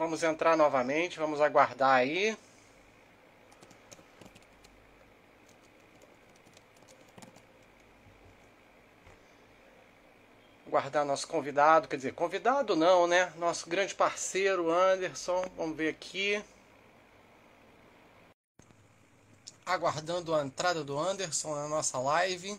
Vamos entrar novamente, vamos aguardar aí. Aguardar nosso convidado, quer dizer, convidado não, né? Nosso grande parceiro, Anderson. Vamos ver aqui. Aguardando a entrada do Anderson na nossa live.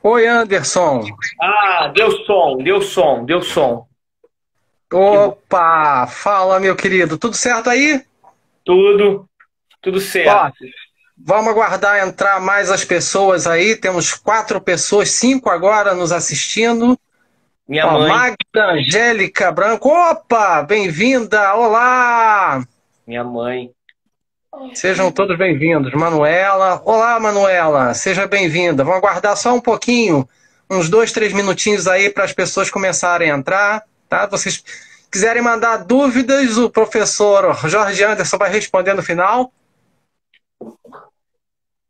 Oi, Anderson. Ah, deu som. Opa, fala, meu querido. Tudo certo aí? Tudo Ó, certo. vamos aguardar entrar mais as pessoas aí. Temos 4 pessoas, 5 agora nos assistindo. Minha Ó, mãe, Magda Angélica Branco. Opa, bem-vinda. Olá. minha mãe. Sejam todos bem-vindos. Manuela. Olá, Manuela. Seja bem-vinda. Vamos aguardar só um pouquinho, uns 2, 3 minutinhos aí para as pessoas começarem a entrar, tá? Vocês quiserem mandar dúvidas, o professor Jorge Anderson vai responder no final.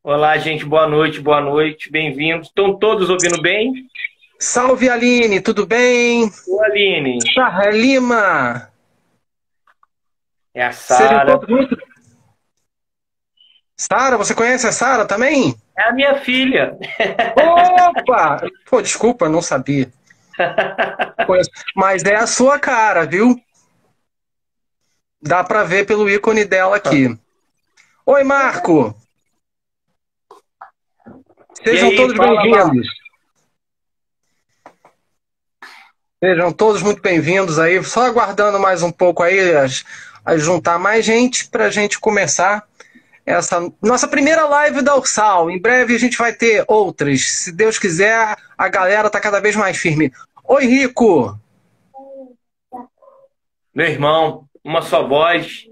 Olá, gente, boa noite, bem-vindos. Estão todos ouvindo bem? Salve, Aline, tudo bem? Ô, Aline, Sarra Lima. é a Sejam Sara. todos muito... Sara, você conhece a Sara também? É a minha filha. Opa! Pô, desculpa, não sabia. Conheço. Mas é a sua cara, viu? Dá pra ver pelo ícone dela aqui. Oi, Marco! E Sejam aí, todos fala, Marcos. bem-vindos. Sejam todos muito bem-vindos aí. Só aguardando mais um pouco aí, a juntar mais gente pra gente começar essa nossa primeira live da Ursal. Em breve a gente vai ter outras. Se Deus quiser, a galera tá cada vez mais firme. Oi, Rico! Meu irmão, uma só voz.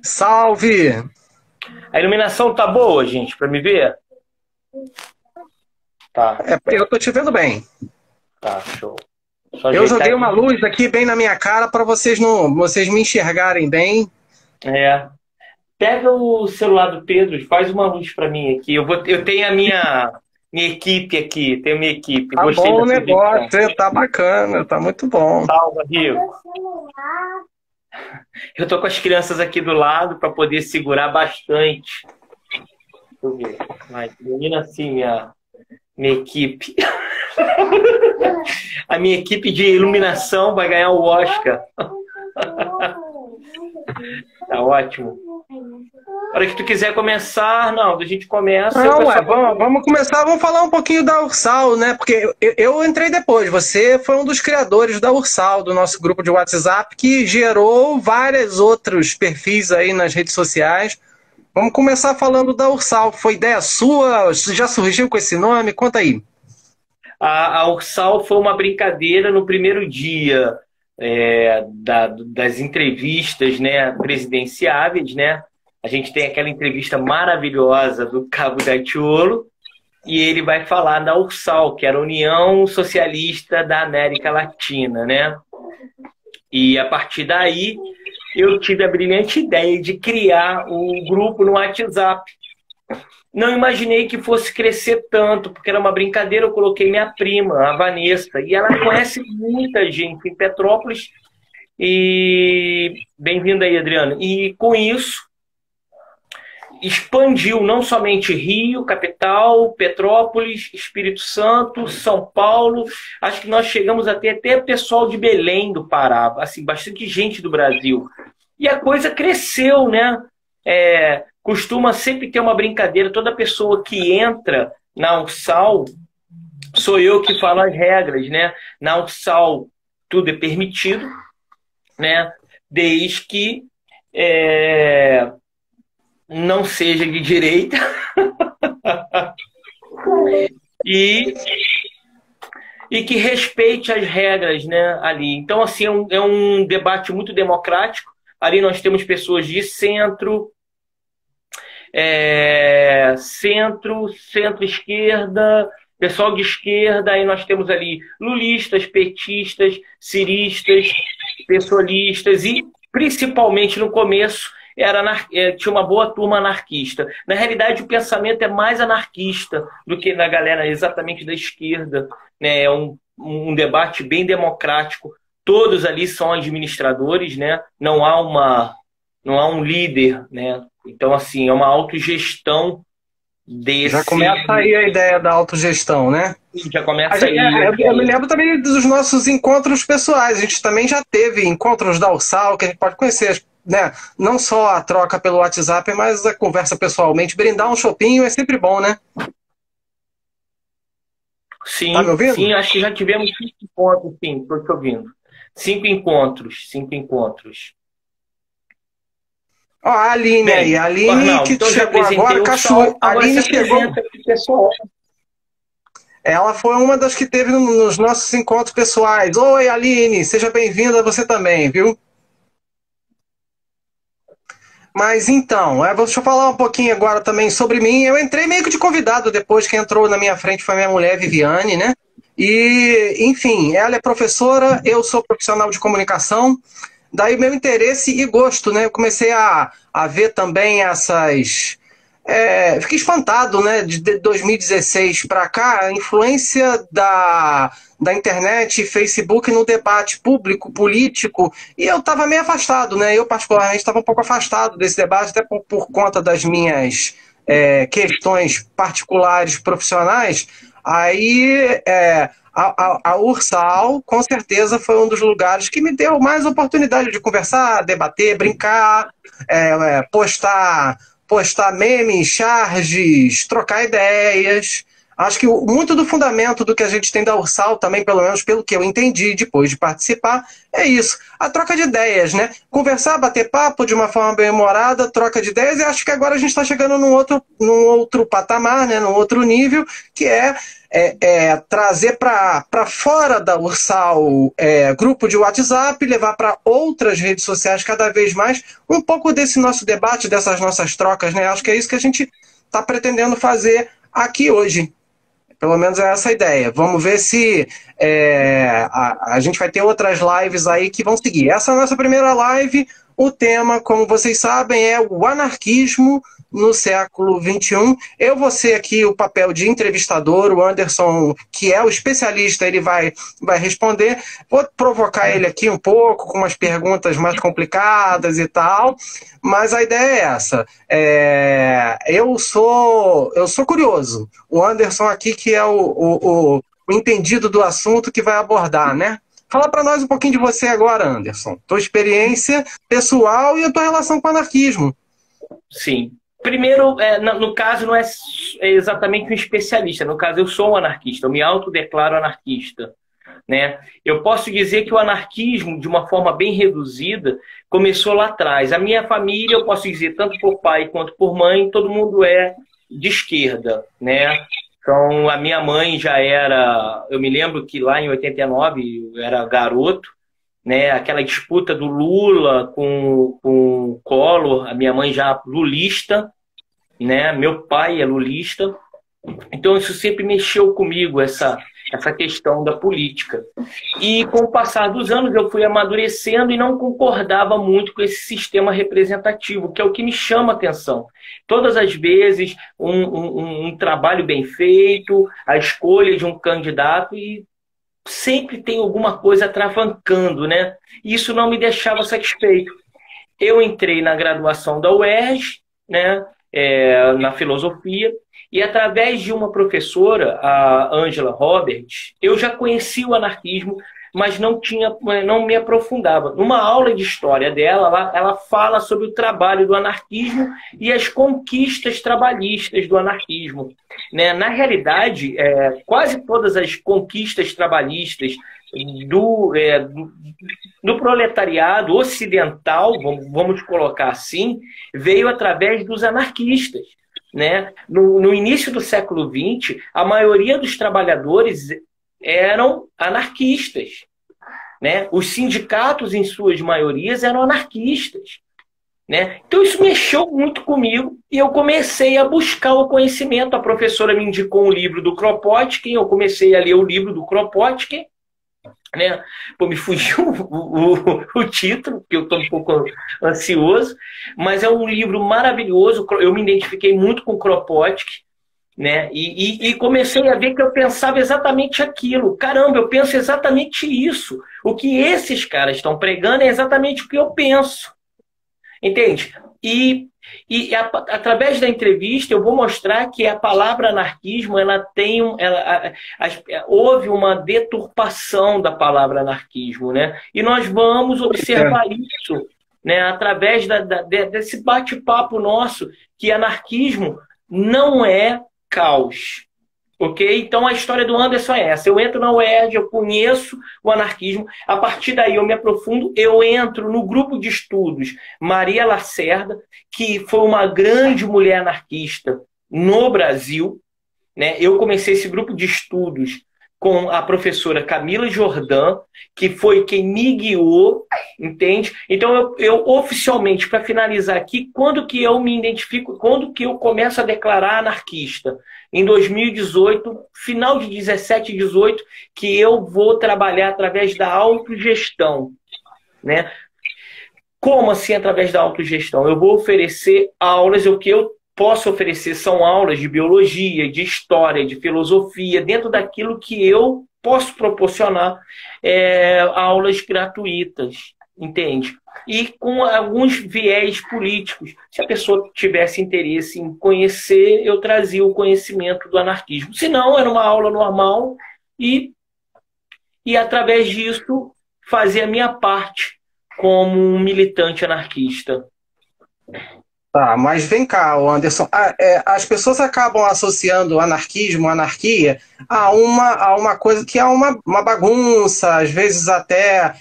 Salve! A iluminação tá boa, gente, pra me ver? Tá, Eu tô te vendo bem. tá, show. Só Eu ajeitar joguei uma aqui. luz aqui bem na minha cara para vocês me enxergarem bem. É. Pega o celular do Pedro, faz uma luz para mim aqui. Eu tenho a minha equipe aqui, tenho minha equipe. Tá Gostei bom o da sugestão. negócio, tá bacana, tá muito bom. Salva, Rio. Eu tô com as crianças aqui do lado para poder segurar bastante. Deixa eu ver. Vai, ilumina assim minha equipe. A minha equipe de iluminação vai ganhar o Oscar. Tá ótimo. A hora que tu quiser começar, não, a gente começa. Vamos começar, vamos falar um pouquinho da Ursal, né? Porque eu entrei depois, você foi um dos criadores da Ursal, do nosso grupo de WhatsApp, que gerou vários outros perfis aí nas redes sociais. Vamos começar falando da Ursal. Foi ideia sua? Já surgiu com esse nome? Conta aí. A Ursal foi uma brincadeira no primeiro dia das entrevistas, né, presidenciáveis, né? A gente tem aquela entrevista maravilhosa do Cabo Daciolo e ele vai falar da Ursal, que era a União Socialista da América Latina, né? E a partir daí eu tive a brilhante ideia de criar o grupo no WhatsApp. Não imaginei que fosse crescer tanto, porque era uma brincadeira. Eu coloquei minha prima, a Vanessa, e ela conhece muita gente em Petrópolis. E bem-vinda aí, Adriano. E com isso, expandiu não somente Rio, capital, Petrópolis, Espírito Santo, São Paulo. Acho que nós chegamos a ter até pessoal de Belém do Pará, assim, bastante gente do Brasil. E a coisa cresceu, né? Costuma sempre ter uma brincadeira. Toda pessoa que entra na Ursal, sou eu que falo as regras, né? Na Ursal tudo é permitido, né? Desde que não seja de direita e que respeite as regras, né, ali. Então, assim, é um debate muito democrático. Ali nós temos pessoas de centro, centro-esquerda, pessoal de esquerda, aí nós temos ali lulistas, petistas, ciristas, pessoalistas e, principalmente no começo, tinha uma boa turma anarquista. Na realidade, o pensamento é mais anarquista do que na galera exatamente da esquerda, né? É um debate bem democrático. Todos ali são administradores, né? Não há um líder, né? Então, assim, é uma autogestão desse... Já começa aí a ideia da autogestão, né? Já começa aí. Eu me lembro também dos nossos encontros pessoais. A gente também já teve encontros da Ursal, que a gente pode conhecer, né? Não só a troca pelo WhatsApp, mas a conversa pessoalmente. Brindar um chopinho é sempre bom, né? Sim, tá me ouvindo? Sim, acho que já tivemos 5 encontros, sim, estou te ouvindo. 5 encontros. Ó, a Aline Bem, aí, a Aline Arnaldo, que então chegou agora, Ursal, a agora Aline se chegou. apresenta aqui, pessoal. Ela foi uma das que teve nos nossos encontros pessoais. Oi, Aline, seja bem-vinda você também, viu? Mas então, deixa eu falar um pouquinho agora também sobre mim. Eu entrei meio que de convidado depois que entrou na minha frente foi a minha mulher, Viviane, né? E, enfim, ela é professora, eu sou profissional de comunicação. Daí meu interesse e gosto, né? Eu comecei a ver também essas... fiquei espantado, né? De 2016 para cá, a influência da internet e Facebook no debate público, político, e eu estava meio afastado, né? Eu, particularmente, estava um pouco afastado desse debate, até por conta das minhas questões particulares, profissionais. Aí, a Ursal, com certeza, foi um dos lugares que me deu mais oportunidade de conversar, debater, brincar, postar memes, charges, trocar ideias. Acho que muito do fundamento do que a gente tem da Ursal, também, pelo menos pelo que eu entendi depois de participar, é isso. A troca de ideias, né? Conversar, bater papo de uma forma bem-humorada, troca de ideias, e acho que agora a gente está chegando num outro patamar, né? Num outro nível, que é trazer para fora da Ursal grupo de WhatsApp, levar para outras redes sociais cada vez mais um pouco desse nosso debate, dessas nossas trocas, né? Acho que é isso que a gente está pretendendo fazer aqui hoje. Pelo menos é essa a ideia. Vamos ver se a gente vai ter outras lives aí que vão seguir. Essa é a nossa primeira live. O tema, como vocês sabem, é o anarquismo no século XXI. Eu vou ser aqui o papel de entrevistador, o Anderson, que é o especialista, ele vai responder. Vou provocar ele aqui um pouco, com umas perguntas mais complicadas e tal, mas a ideia é essa. Eu sou curioso. O Anderson aqui, que é o entendido do assunto, que vai abordar, né? Fala para nós um pouquinho de você agora, Anderson. Tua experiência pessoal e a tua relação com o anarquismo. Sim. Primeiro, no caso, não é exatamente um especialista. No caso, eu sou um anarquista. Eu me autodeclaro anarquista, né? Eu posso dizer que o anarquismo, de uma forma bem reduzida, começou lá atrás. A minha família, eu posso dizer, tanto por pai quanto por mãe, todo mundo é de esquerda, né? Então, a minha mãe já era... Eu me lembro que lá em 89, eu era garoto, né? Aquela disputa do Lula com o Collor, a minha mãe já lulista, né? Meu pai é lulista. Então, isso sempre mexeu comigo, essa questão da política. E com o passar dos anos, eu fui amadurecendo e não concordava muito com esse sistema representativo, que é o que me chama a atenção. Todas as vezes, um trabalho bem feito, a escolha de um candidato, e sempre tem alguma coisa atravancando, né? E isso não me deixava satisfeito. Eu entrei na graduação da UERJ, né? Na filosofia, e através de uma professora, a Angela Roberts, eu já conhecia o anarquismo, mas não me aprofundava. Numa aula de história dela, ela fala sobre o trabalho do anarquismo e as conquistas trabalhistas do anarquismo, né? Na realidade, quase todas as conquistas trabalhistas do proletariado ocidental, vamos colocar assim, veio através dos anarquistas, né? No início do século XX, a maioria dos trabalhadores eram anarquistas, né? Os sindicatos, em suas maiorias, eram anarquistas, né? Então isso mexeu muito comigo e eu comecei a buscar o conhecimento. A professora me indicou um livro do Kropotkin, eu comecei a ler o livro do Kropotkin, né? Pô, me fugiu o título, que eu estou um pouco ansioso, mas é um livro maravilhoso. Eu me identifiquei muito com Kropotkin, né? E comecei a ver que eu pensava exatamente aquilo. Caramba, eu penso exatamente isso. O que esses caras estão pregando é exatamente o que eu penso. Entende? Através da entrevista eu vou mostrar que a palavra anarquismo ela tem houve uma deturpação da palavra anarquismo, né? E nós vamos observar isso, né? Através desse bate-papo nosso, que anarquismo não é caos. Ok? Então a história do Anderson é essa. Eu entro na UERJ, eu conheço o anarquismo, a partir daí eu me aprofundo, eu entro no grupo de estudos Maria Lacerda, que foi uma grande mulher anarquista no Brasil, né? Eu comecei esse grupo de estudos com a professora Camila Jordan, que foi quem me guiou, entende? Então eu oficialmente, para finalizar aqui, quando que eu me identifico, quando que eu começo a declarar anarquista? Em 2018, final de 17 e 18, que eu vou trabalhar através da autogestão, né? Como assim através da autogestão? Eu vou oferecer aulas, o que eu posso oferecer são aulas de biologia, de história, de filosofia, dentro daquilo que eu posso proporcionar, aulas gratuitas, entende? E com alguns viés políticos. Se a pessoa tivesse interesse em conhecer, eu trazia o conhecimento do anarquismo. Se não, era uma aula normal e através disso, fazer a minha parte como um militante anarquista. Tá, mas vem cá, Anderson. As pessoas acabam associando anarquismo, anarquia, a uma coisa que é uma bagunça, às vezes até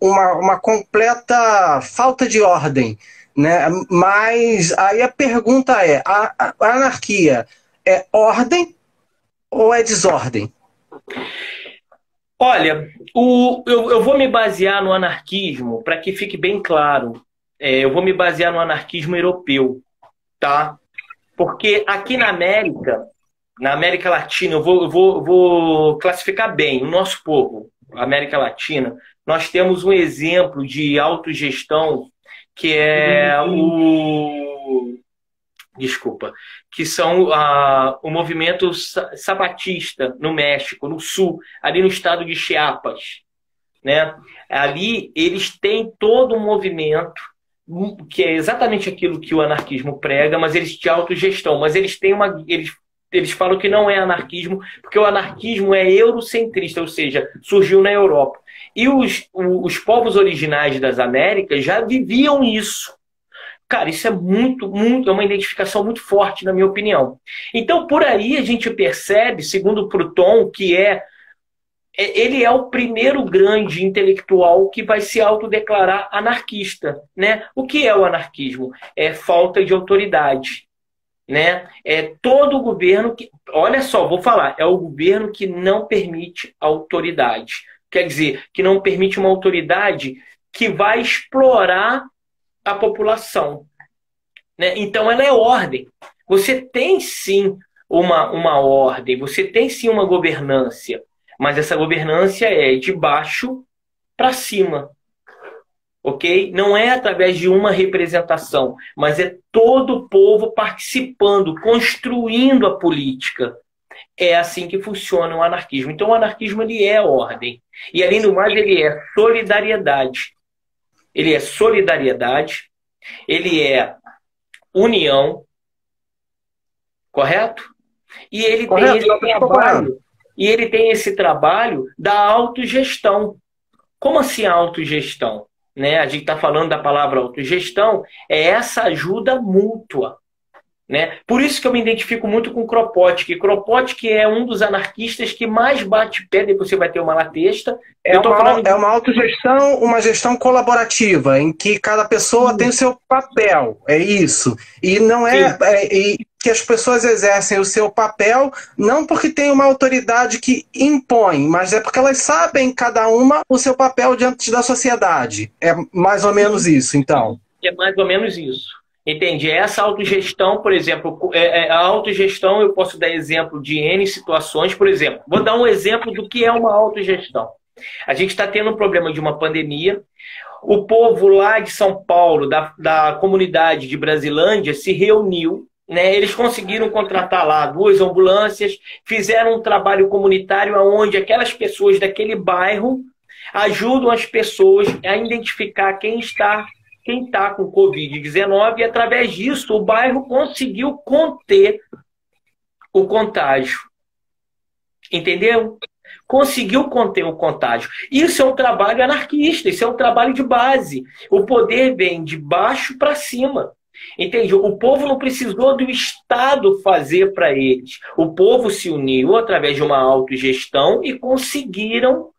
uma completa falta de ordem, né? Mas aí a pergunta é: a anarquia é ordem ou é desordem? Olha, eu vou me basear no anarquismo para que fique bem claro. Eu vou me basear no anarquismo europeu, tá? Porque aqui na América Latina, eu vou classificar bem o nosso povo, a América Latina. Nós temos um exemplo de autogestão que é que são o movimento zapatista no México, no sul, ali no estado de Chiapas, né? Ali eles têm todo um movimento que é exatamente aquilo que o anarquismo prega, mas eles de autogestão, mas eles têm eles falam que não é anarquismo, porque o anarquismo é eurocentrista, ou seja, surgiu na Europa. E os povos originais das Américas já viviam isso. Cara, isso é é uma identificação muito forte, na minha opinião. Então, por aí a gente percebe, segundo o Proudhon, que ele é o primeiro grande intelectual que vai se autodeclarar anarquista, né? O que é o anarquismo? É falta de autoridade, né? É todo o governo que... Olha só, vou falar. É o governo que não permite autoridade. Quer dizer, que não permite uma autoridade que vai explorar a população, né? Então ela é ordem. Você tem sim uma ordem, você tem sim uma governância, mas essa governância é de baixo para cima, ok? Não é através de uma representação, mas é todo o povo participando, construindo a política. É assim que funciona o anarquismo. Então o anarquismo ele é ordem. E além do mais ele é solidariedade. Ele é solidariedade, ele é união, correto? E ele tem esse trabalho, da autogestão. Como assim a autogestão? Né? A gente está falando da palavra autogestão, é essa ajuda mútua. Né? Por isso que eu me identifico muito com Kropotkin. Kropotkin é um dos anarquistas que mais bate pé, depois você vai ter uma latesta. É uma autogestão, uma gestão colaborativa, em que cada pessoa tem o seu papel, é isso. E não e que as pessoas exercem o seu papel não porque tem uma autoridade que impõe, mas é porque elas sabem, cada uma, o seu papel diante da sociedade. É mais ou menos isso, então. É mais ou menos isso. Entende? Essa autogestão, por exemplo, a autogestão, eu posso dar exemplo de N situações. Por exemplo, vou dar um exemplo do que é uma autogestão. A gente está tendo um problema de uma pandemia. O povo lá de São Paulo, da comunidade de Brasilândia, se reuniu, né? Eles conseguiram contratar lá 2 ambulâncias, fizeram um trabalho comunitário onde aquelas pessoas daquele bairro ajudam as pessoas a identificar quem está com Covid-19 e, através disso, o bairro conseguiu conter o contágio. Entendeu? Conseguiu conter o contágio. Isso é um trabalho anarquista, isso é um trabalho de base. O poder vem de baixo para cima. Entende? O povo não precisou do Estado fazer para eles. O povo se uniu através de uma autogestão e conseguiram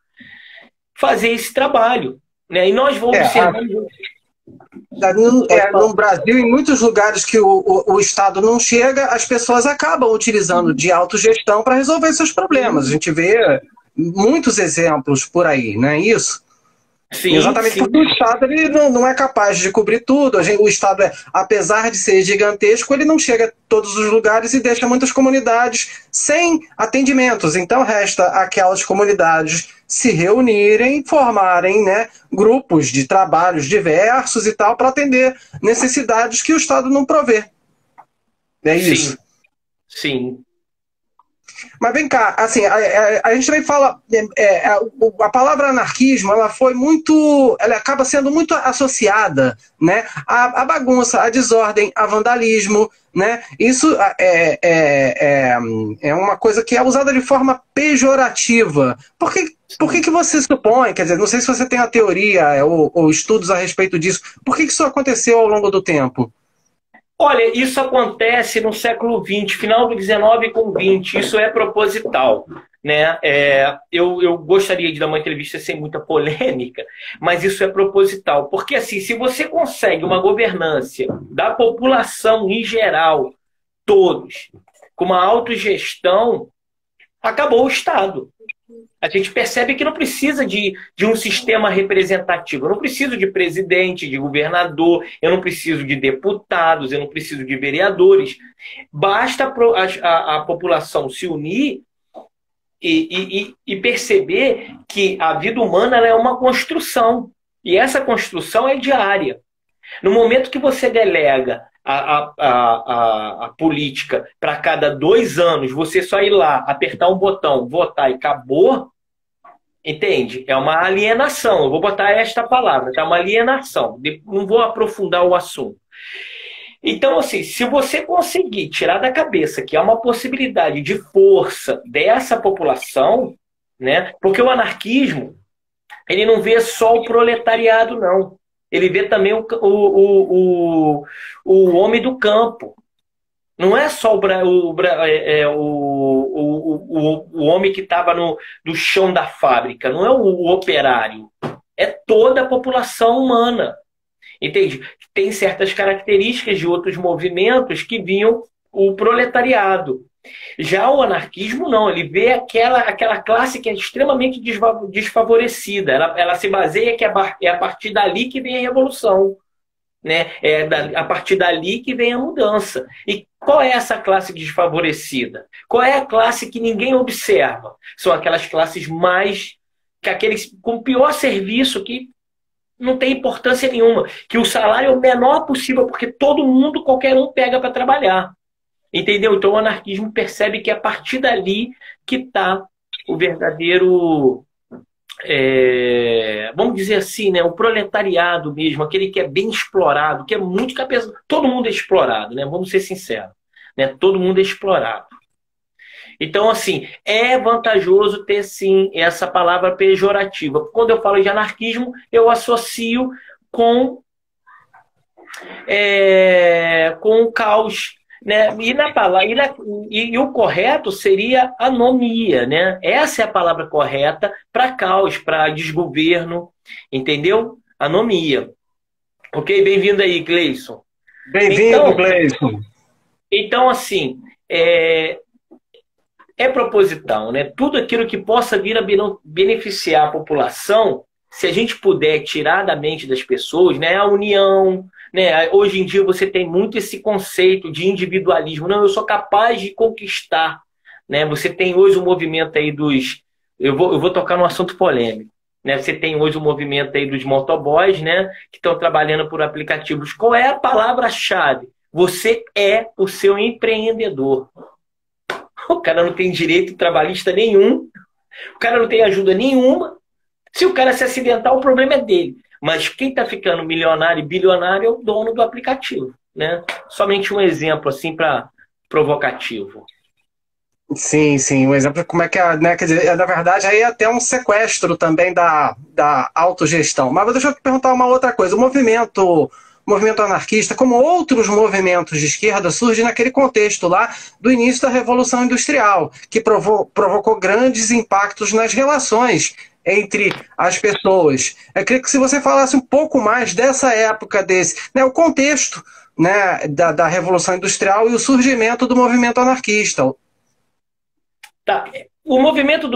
fazer esse trabalho. Né? E nós vamos observar... No Brasil, em muitos lugares que o Estado não chega, as pessoas acabam utilizando de autogestão para resolver seus problemas. A gente vê muitos exemplos por aí, não é isso? Sim, exatamente, sim. Porque o Estado ele não é capaz de cobrir tudo. O Estado, apesar de ser gigantesco, ele não chega a todos os lugares e deixa muitas comunidades sem atendimentos. Então resta aquelas comunidades se reunirem, formarem, né, grupos de trabalhos diversos e tal, para atender necessidades que o Estado não provê. É isso? Sim. Sim. Mas vem cá, assim, a gente também fala, a palavra anarquismo, ela acaba sendo muito associada, né, à bagunça, à desordem, a vandalismo, né? Isso é uma coisa que é usada de forma pejorativa. Por que você supõe, quer dizer, não sei se você tem a teoria ou estudos a respeito disso, por que isso aconteceu ao longo do tempo? Olha, isso acontece no século XX, final do XIX com XX, isso é proposital. Né? Eu gostaria de dar uma entrevista sem muita polêmica, mas isso é proposital. Porque assim, se você consegue uma governança da população em geral, todos, com uma autogestão, acabou o Estado. A gente percebe que não precisa de um sistema representativo. Eu não preciso de presidente, de governador, eu não preciso de deputados, eu não preciso de vereadores. Basta a população se unir e perceber que a vida humana ela é uma construção. E essa construção é diária. No momento que você delega a política para cada 2 anos, você só ir lá, apertar um botão, votar e acabou, entende? É uma alienação. Eu vou botar esta palavra, tá? Uma alienação. Não vou aprofundar o assunto. Então, assim, se você conseguir tirar da cabeça que há uma possibilidade de força dessa população, né? Porque o anarquismo, ele não vê só o proletariado, não. Ele vê também o homem do campo. Não é só o homem que estava no chão da fábrica, não é o operário. É toda a população humana. Entende? Tem certas características de outros movimentos que vinham o proletariado. Já o anarquismo não, ele vê aquela classe que é extremamente desfavorecida. Ela se baseia que é a partir dali que vem a revolução. Né? A partir dali que vem a mudança. E qual é essa classe desfavorecida? Qual é a classe que ninguém observa? São aquelas classes aqueles com pior serviço, que não tem importância nenhuma, que o salário é o menor possível, porque todo mundo, qualquer um pega para trabalhar. Entendeu? Então o anarquismo percebe que é a partir dali que está o verdadeiro, vamos dizer assim, né, o proletariado mesmo, aquele que é bem explorado, que é muito cabeça. Todo mundo é explorado, né? Vamos ser sinceros. Né? Todo mundo é explorado. Então, assim, é vantajoso ter, sim, essa palavra pejorativa. Quando eu falo de anarquismo, eu associo com o caos. Né? E o correto seria anomia, né? Essa é a palavra correta para caos, para desgoverno, entendeu? Anomia. Ok? Bem-vindo aí, Gleison. Bem-vindo, Gleison. Então, assim, é proposital, né? Tudo aquilo que possa vir a beneficiar a população, se a gente puder tirar da mente das pessoas, né? A união, né? Hoje em dia você tem muito esse conceito de individualismo. Não, eu sou capaz de conquistar, né? Você tem hoje o movimento aí dos... Eu vou tocar num assunto polêmico. Né? Você tem hoje o movimento aí dos motoboys, né? Que estão trabalhando por aplicativos. Qual é a palavra-chave? Você é o seu empreendedor. O cara não tem direito trabalhista nenhum. O cara não tem ajuda nenhuma. Se o cara se acidentar, o problema é dele. Mas quem está ficando milionário e bilionário é o dono do aplicativo, né? Somente um exemplo assim para provocativo. Sim, sim, um exemplo de como é que é, né? Quer dizer, na verdade, aí é até um sequestro também da autogestão. Mas deixa eu te perguntar uma outra coisa. O movimento anarquista, como outros movimentos de esquerda, surge naquele contexto lá do início da Revolução Industrial, que provocou grandes impactos nas relações entre as pessoas. Eu queria que se você falasse um pouco mais dessa época, né, o contexto, né, da Revolução Industrial e o surgimento do movimento anarquista. Tá. O movimento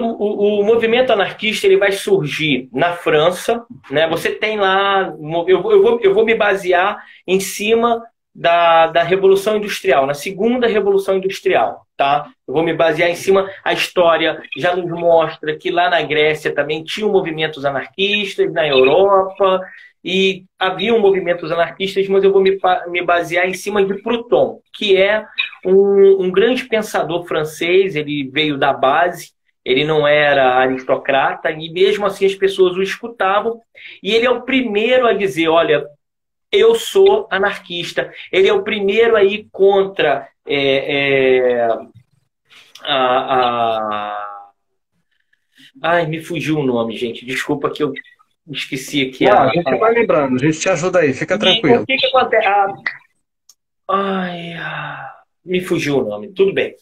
anarquista ele vai surgir na França, né? Você tem lá, eu vou me basear em cima da Revolução Industrial, na segunda Revolução Industrial, tá? Eu vou me basear em cima, a história já nos mostra que lá na Grécia também tinham movimentos anarquistas, na Europa, e haviam movimentos anarquistas, mas eu vou me basear em cima de Proudhon, que é um grande pensador francês. Ele veio da base, ele não era aristocrata, e mesmo assim as pessoas o escutavam, e ele é o primeiro a dizer, olha, eu sou anarquista. Ele é o primeiro a ir contra Ai, me fugiu o nome, gente. Desculpa que eu esqueci aqui. A gente vai lembrando, a gente te ajuda aí, fica tranquilo. O que acontece? Me fugiu o nome, tudo bem.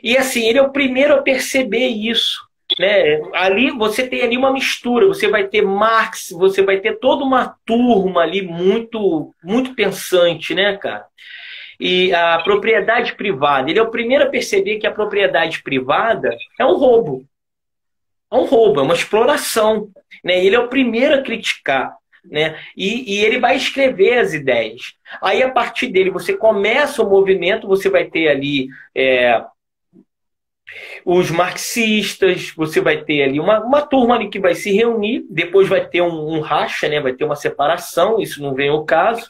E assim, ele é o primeiro a perceber isso. Né? Ali você tem ali uma mistura, você vai ter Marx, você vai ter toda uma turma ali muito, muito pensante, né, cara? E a propriedade privada, ele é o primeiro a perceber que a propriedade privada é um roubo. É um roubo, é uma exploração. Né? Ele é o primeiro a criticar. Né? E ele vai escrever as ideias. Aí, a partir dele, você começa o movimento, você vai ter ali os marxistas, você vai ter ali uma turma ali que vai se reunir, depois vai ter um racha, né? Vai ter uma separação, isso não vem ao caso.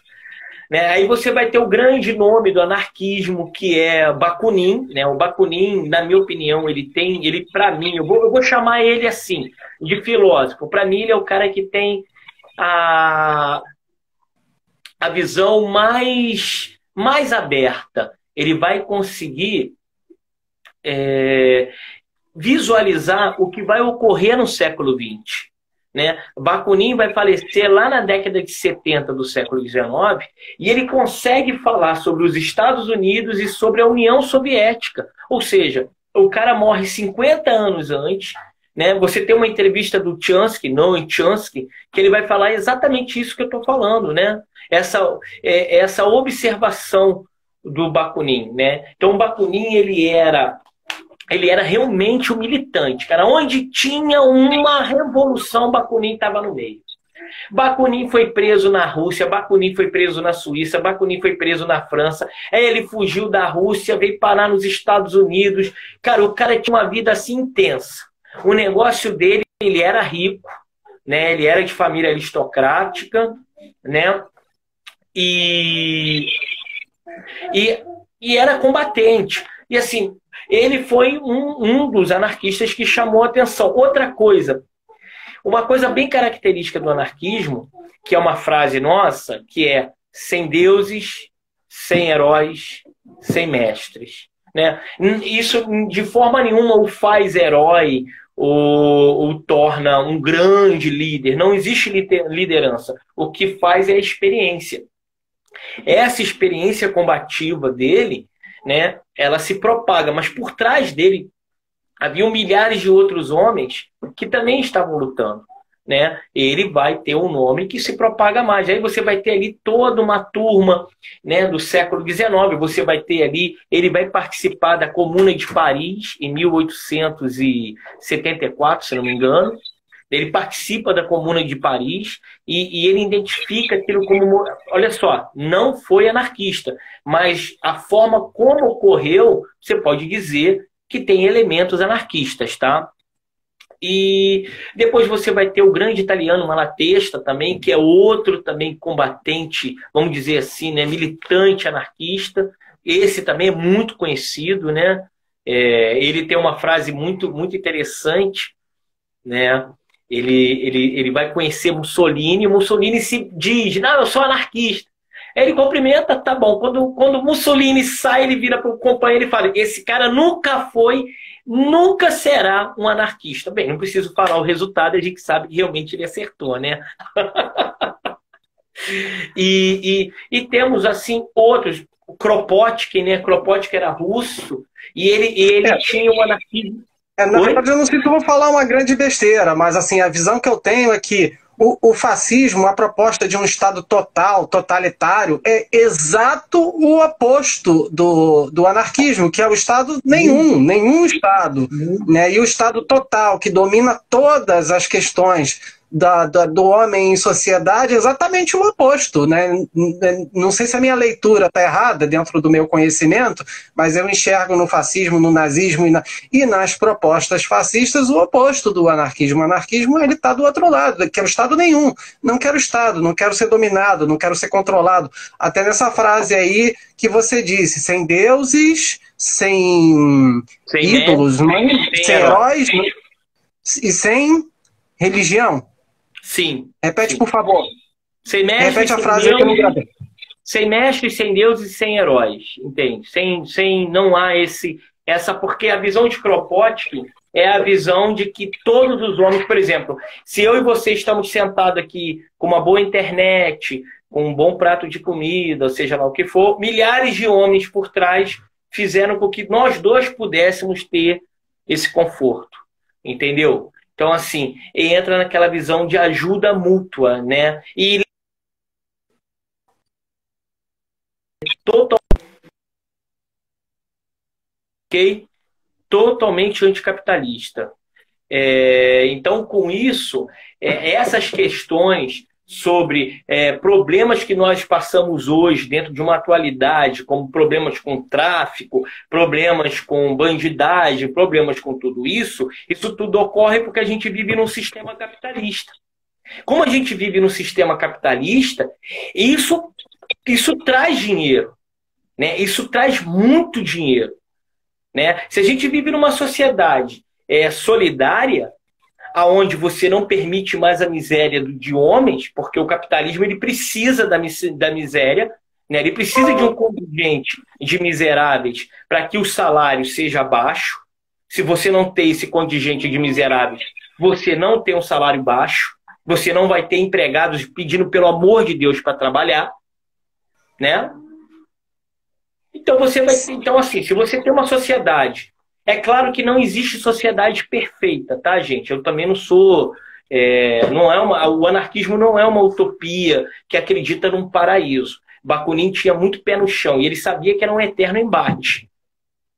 Né? Aí você vai ter o grande nome do anarquismo, que é Bakunin. Né? O Bakunin, na minha opinião, ele para mim, eu vou chamar ele assim, de filósofo. Para mim, ele é o cara que tem a visão mais aberta. Ele vai conseguir visualizar o que vai ocorrer no século XX. Né? Bakunin vai falecer lá na década de 70 do século XIX e ele consegue falar sobre os Estados Unidos e sobre a União Soviética. Ou seja, o cara morre 50 anos antes. Né? Você tem uma entrevista do Chomsky, Noam Chomsky, que ele vai falar exatamente isso que eu estou falando. Né? Essa observação do Bakunin. Né? Então o Bakunin ele era realmente um militante, cara. Onde tinha uma revolução, Bakunin estava no meio. Bakunin foi preso na Rússia, Bakunin foi preso na Suíça, Bakunin foi preso na França. Aí ele fugiu da Rússia, veio parar nos Estados Unidos. Cara, o cara tinha uma vida assim intensa. O negócio dele, ele era rico, né? Ele era de família aristocrática, né? E era combatente. E assim, ele foi um dos anarquistas que chamou a atenção. Outra coisa, uma coisa bem característica do anarquismo, que é uma frase nossa, que é sem deuses, sem heróis, sem mestres. Né? Isso de forma nenhuma o faz herói ou o torna um grande líder. Não existe liderança. O que faz é a experiência. Essa experiência combativa dele, né, ela se propaga, mas por trás dele haviam milhares de outros homens que também estavam lutando. Né? Ele vai ter um nome que se propaga mais. Aí você vai ter ali toda uma turma, né, do século XIX. Você vai ter ali, ele vai participar da Comuna de Paris em 1874, se não me engano. Ele participa da Comuna de Paris e ele identifica aquilo como, olha só, não foi anarquista, mas a forma como ocorreu, você pode dizer que tem elementos anarquistas, tá? E depois você vai ter o grande italiano Malatesta também, que é outro também combatente, vamos dizer assim, né, militante anarquista. Esse também é muito conhecido, né? Ele tem uma frase muito interessante, né? Ele vai conhecer Mussolini, Mussolini se diz, não, eu sou anarquista. Ele cumprimenta, tá bom. Quando Mussolini sai, ele vira para o companheiro e fala, esse cara nunca foi, nunca será um anarquista. Bem, não preciso falar o resultado, a gente sabe que realmente ele acertou, né? E temos, assim, outros. O Kropotkin, né? Kropotkin era russo e ele tinha um anarquismo. Na verdade, eu não sei se eu vou falar uma grande besteira, mas assim, a visão que eu tenho é que o fascismo, a proposta de um Estado totalitário, é exato o oposto do anarquismo, que é o Estado nenhum Estado. Né? E o Estado total, que domina todas as questões do homem em sociedade, é exatamente o oposto. Né? Não sei se a minha leitura está errada dentro do meu conhecimento, mas eu enxergo no fascismo, no nazismo e nas propostas fascistas o oposto do anarquismo. O anarquismo está do outro lado, que é o Estado nenhum. Não quero Estado, não quero ser dominado, não quero ser controlado. Até nessa frase aí que você disse, sem deuses, sem ídolos, sem heróis e sem religião. Sim. Repete, sim. Por favor. Sem mestre, repete a frase Deus, que eu não gravei. Sem mestres, sem deuses e sem heróis, entende? Não há porque a visão de Kropotkin é a visão de que todos os homens, por exemplo, se eu e você estamos sentados aqui com uma boa internet, com um bom prato de comida, seja lá o que for, milhares de homens por trás fizeram com que nós dois pudéssemos ter esse conforto, entendeu? Então, assim, entra naquela visão de ajuda mútua, né? E totalmente anticapitalista. Então, com isso, essas questões sobre problemas que nós passamos hoje dentro de uma atualidade, como problemas com tráfico, problemas com bandidagem, problemas com tudo isso tudo ocorre porque a gente vive num sistema capitalista. Como a gente vive num sistema capitalista, isso traz dinheiro, né? Isso traz muito dinheiro, né? Se a gente vive numa sociedade solidária, aonde você não permite mais a miséria de homens, porque o capitalismo ele precisa da miséria, né? Ele precisa de um contingente de miseráveis para que o salário seja baixo. Se você não tem esse contingente de miseráveis, você não tem um salário baixo, você não vai ter empregados pedindo pelo amor de Deus para trabalhar, né? Então assim, se você tem uma sociedade, é claro que não existe sociedade perfeita, tá, gente? Eu também não sou, o anarquismo não é uma utopia que acredita num paraíso. Bakunin tinha muito pé no chão e ele sabia que era um eterno embate,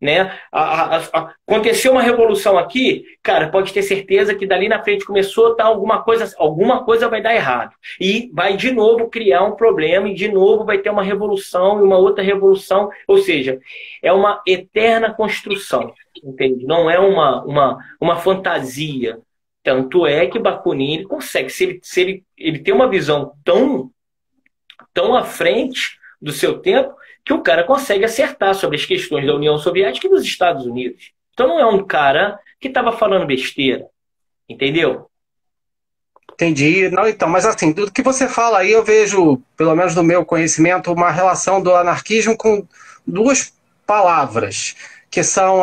né? Aconteceu uma revolução aqui, cara, pode ter certeza que dali na frente começou a tá, alguma coisa vai dar errado e vai de novo criar um problema e de novo vai ter uma revolução e uma outra revolução, ou seja, é uma eterna construção, entende? Não é uma fantasia. Tanto é que Bakunin ele consegue, se ele tem uma visão tão à frente do seu tempo, que o cara consegue acertar sobre as questões da União Soviética e dos Estados Unidos. Então não é um cara que estava falando besteira. Entendeu? Entendi. Não, então, mas assim, do que você fala aí, eu vejo, pelo menos no meu conhecimento, uma relação do anarquismo com duas palavras, que são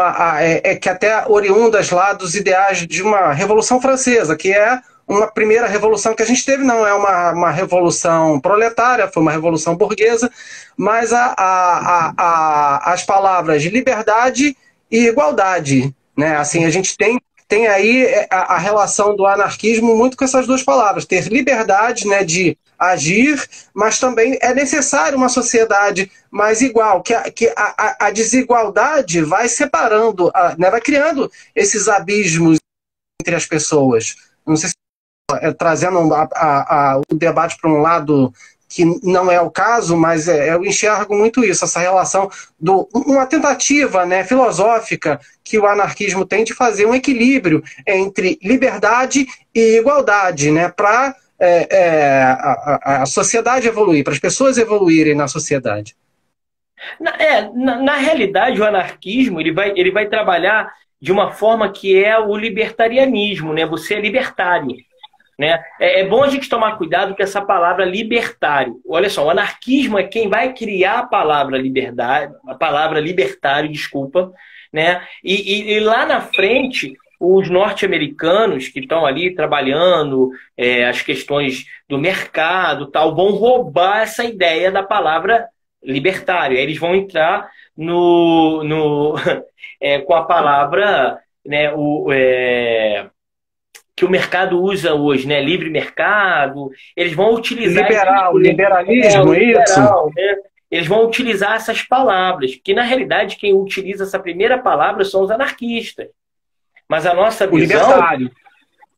que até oriundas lá dos ideais de uma Revolução Francesa, que é uma primeira revolução que a gente teve, não é uma revolução proletária, foi uma revolução burguesa, mas as palavras de liberdade e igualdade, né? Assim, a gente tem aí a relação do anarquismo muito com essas duas palavras, ter liberdade, né, de agir, mas também é necessário uma sociedade mais igual, que a desigualdade vai separando, né, vai criando esses abismos entre as pessoas. Não sei se trazendo o debate para um lado que não é o caso, mas eu enxergo muito isso, essa relação, uma tentativa, né, filosófica que o anarquismo tem de fazer um equilíbrio entre liberdade e igualdade, né, para a sociedade evoluir, para as pessoas evoluírem na sociedade. Na realidade, o anarquismo ele vai trabalhar de uma forma que é o libertarianismo, né? Você é libertário. Né? É bom a gente tomar cuidado com essa palavra libertário. Olha só, o anarquismo é quem vai criar a palavra liberdade, a palavra libertário, desculpa, né? E lá na frente, os norte-americanos que estão ali trabalhando as questões do mercado, tal, vão roubar essa ideia da palavra libertário. Aí eles vão entrar com a palavra, né, que o mercado usa hoje, né? Livre mercado. Eles vão utilizar... Liberalismo, isso. Né? Eles vão utilizar essas palavras, porque na realidade quem utiliza essa primeira palavra são os anarquistas. Mas a nossa visão... O libertário.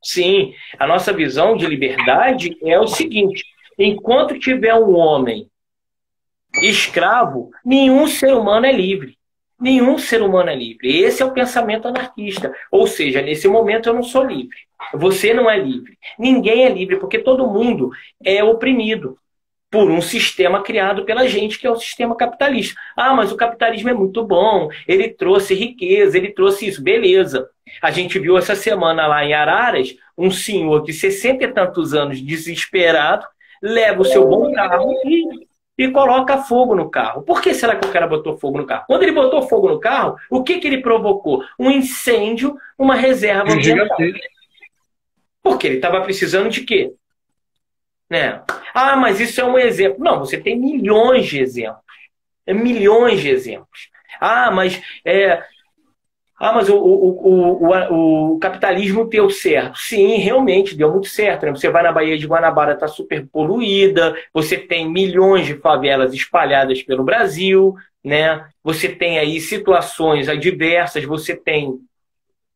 Sim, a nossa visão de liberdade é o seguinte: enquanto tiver um homem escravo, nenhum ser humano é livre. Nenhum ser humano é livre. Esse é o pensamento anarquista. Ou seja, nesse momento eu não sou livre. Você não é livre. Ninguém é livre, porque todo mundo é oprimido por um sistema criado pela gente, que é o sistema capitalista. Ah, mas o capitalismo é muito bom, ele trouxe riqueza, ele trouxe isso. Beleza. A gente viu essa semana lá em Araras, um senhor de 60 e tantos anos, desesperado, leva o seu bom carro e coloca fogo no carro. Por que será que o cara botou fogo no carro? Quando ele botou fogo no carro, o que ele provocou? Um incêndio, uma reserva ambiental. Porque ele estava precisando de quê? Né? Ah, mas isso é um exemplo. Não, você tem milhões de exemplos. Milhões de exemplos. Ah, mas o capitalismo deu certo. Sim, realmente deu muito certo. Né? Você vai na Baía de Guanabara, está super poluída. Você tem milhões de favelas espalhadas pelo Brasil. Né? Você tem aí situações adversas. Você tem...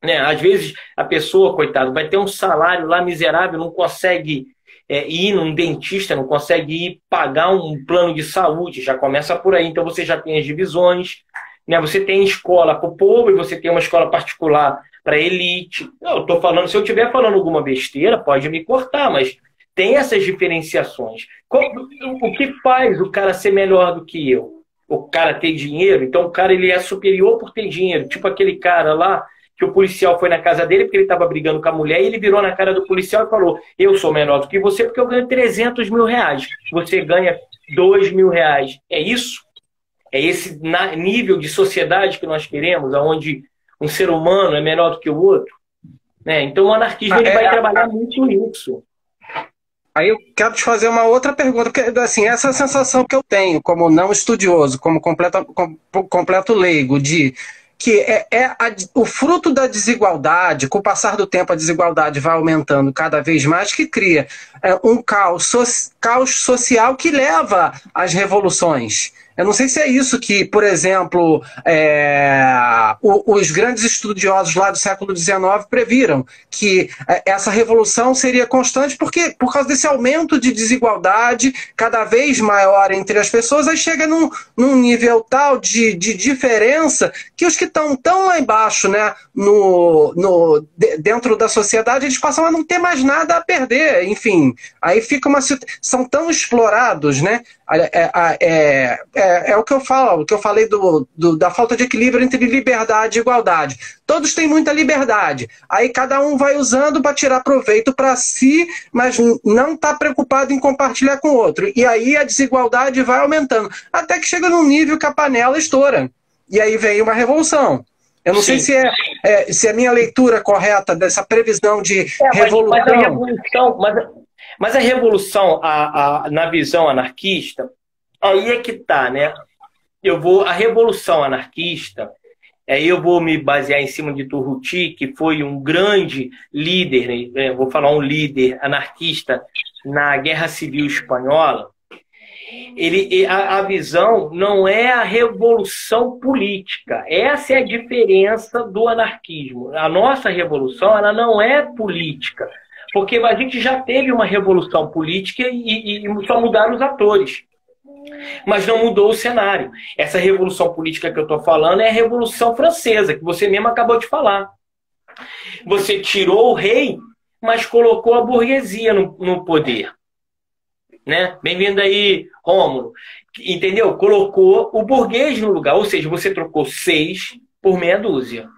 Né? Às vezes a pessoa, coitado, vai ter um salário lá miserável, não consegue ir num dentista, não consegue ir pagar um plano de saúde. Já começa por aí. Então você já tem as divisões. Né? Você tem escola para o povo e você tem uma escola particular para elite. Eu estou falando, se eu estiver falando alguma besteira, pode me cortar, mas tem essas diferenciações. O que faz o cara ser melhor do que eu? O cara ter dinheiro? Então o cara ele é superior por ter dinheiro. Tipo aquele cara lá que o policial foi na casa dele porque ele estava brigando com a mulher e ele virou na cara do policial e falou: eu sou menor do que você porque eu ganho 300 mil reais. Você ganha 2 mil reais. É isso? É esse nível de sociedade que nós queremos, onde um ser humano é menor do que o outro? Né? Então o anarquismo ele vai trabalhar muito nisso. Aí eu quero te fazer uma outra pergunta, porque assim, essa é a sensação que eu tenho como não estudioso, como completo leigo, de que o fruto da desigualdade, com o passar do tempo a desigualdade vai aumentando cada vez mais, que cria um caos social que leva às revoluções. Eu não sei se é isso que, por exemplo, os grandes estudiosos lá do século XIX previram, que essa revolução seria constante porque, por causa desse aumento de desigualdade cada vez maior entre as pessoas, aí chega num nível tal de diferença que os que estão tão lá embaixo, né, dentro da sociedade, eles passam a não ter mais nada a perder. Enfim, aí fica são tão explorados, né? É o que eu falo, o que eu falei da falta de equilíbrio entre liberdade e igualdade. Todos têm muita liberdade. Aí cada um vai usando para tirar proveito para si, mas não está preocupado em compartilhar com o outro. E aí a desigualdade vai aumentando. Até que chega num nível que a panela estoura. E aí vem uma revolução. Eu não sei se é a minha leitura correta dessa previsão de revolução. Mas a revolução, na visão anarquista, aí é que tá, né? A revolução anarquista, eu vou me basear em cima de Turruti, que foi um grande líder, né? Vou falar um líder anarquista na Guerra Civil Espanhola. A visão não é a revolução política. Essa é a diferença do anarquismo. A nossa revolução ela não é política. Porque a gente já teve uma revolução política e só mudaram os atores. Mas não mudou o cenário. Essa revolução política que eu estou falando é a Revolução Francesa, que você mesmo acabou de falar. Você tirou o rei, mas colocou a burguesia no poder. Né? Bem-vindo aí, Rômulo. Entendeu? Colocou o burguês no lugar. Ou seja, você trocou 6 por meia dúzia.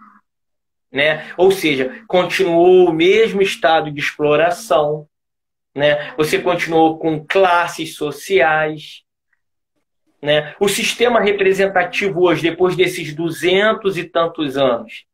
Né? Ou seja, continuou o mesmo estado de exploração. Né? Você continuou com classes sociais. Né? O sistema representativo hoje, depois desses 200 e tantos anos,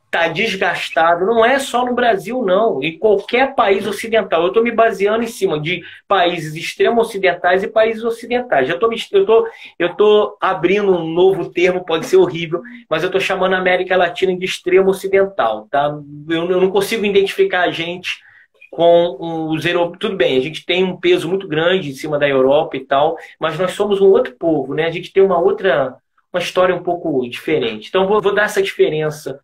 está desgastado. Não é só no Brasil, não. Em qualquer país ocidental. Eu estou me baseando em cima de países extremo-ocidentais e países ocidentais. Eu estou abrindo um novo termo, pode ser horrível, mas eu estou chamando a América Latina de extremo-ocidental. Tá? Eu não consigo identificar a gente com os europeus. Tudo bem, a gente tem um peso muito grande em cima da Europa e tal, mas nós somos um outro povo, né? A gente tem uma história um pouco diferente. Então vou dar essa diferença,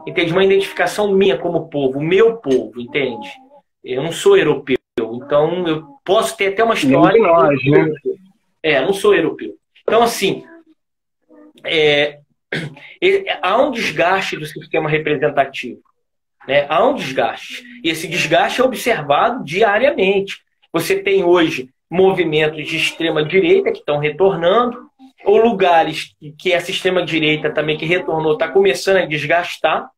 entende? Uma identificação minha como povo, o meu povo, entende? Eu não sou europeu, então eu posso ter até uma história. Nós, né? Não sou europeu. Então, assim, há um desgaste do sistema representativo. Né? Há um desgaste. E esse desgaste é observado diariamente. Você tem hoje movimentos de extrema-direita que estão retornando, ou lugares que essa extrema-direita também que retornou está começando a desgastar.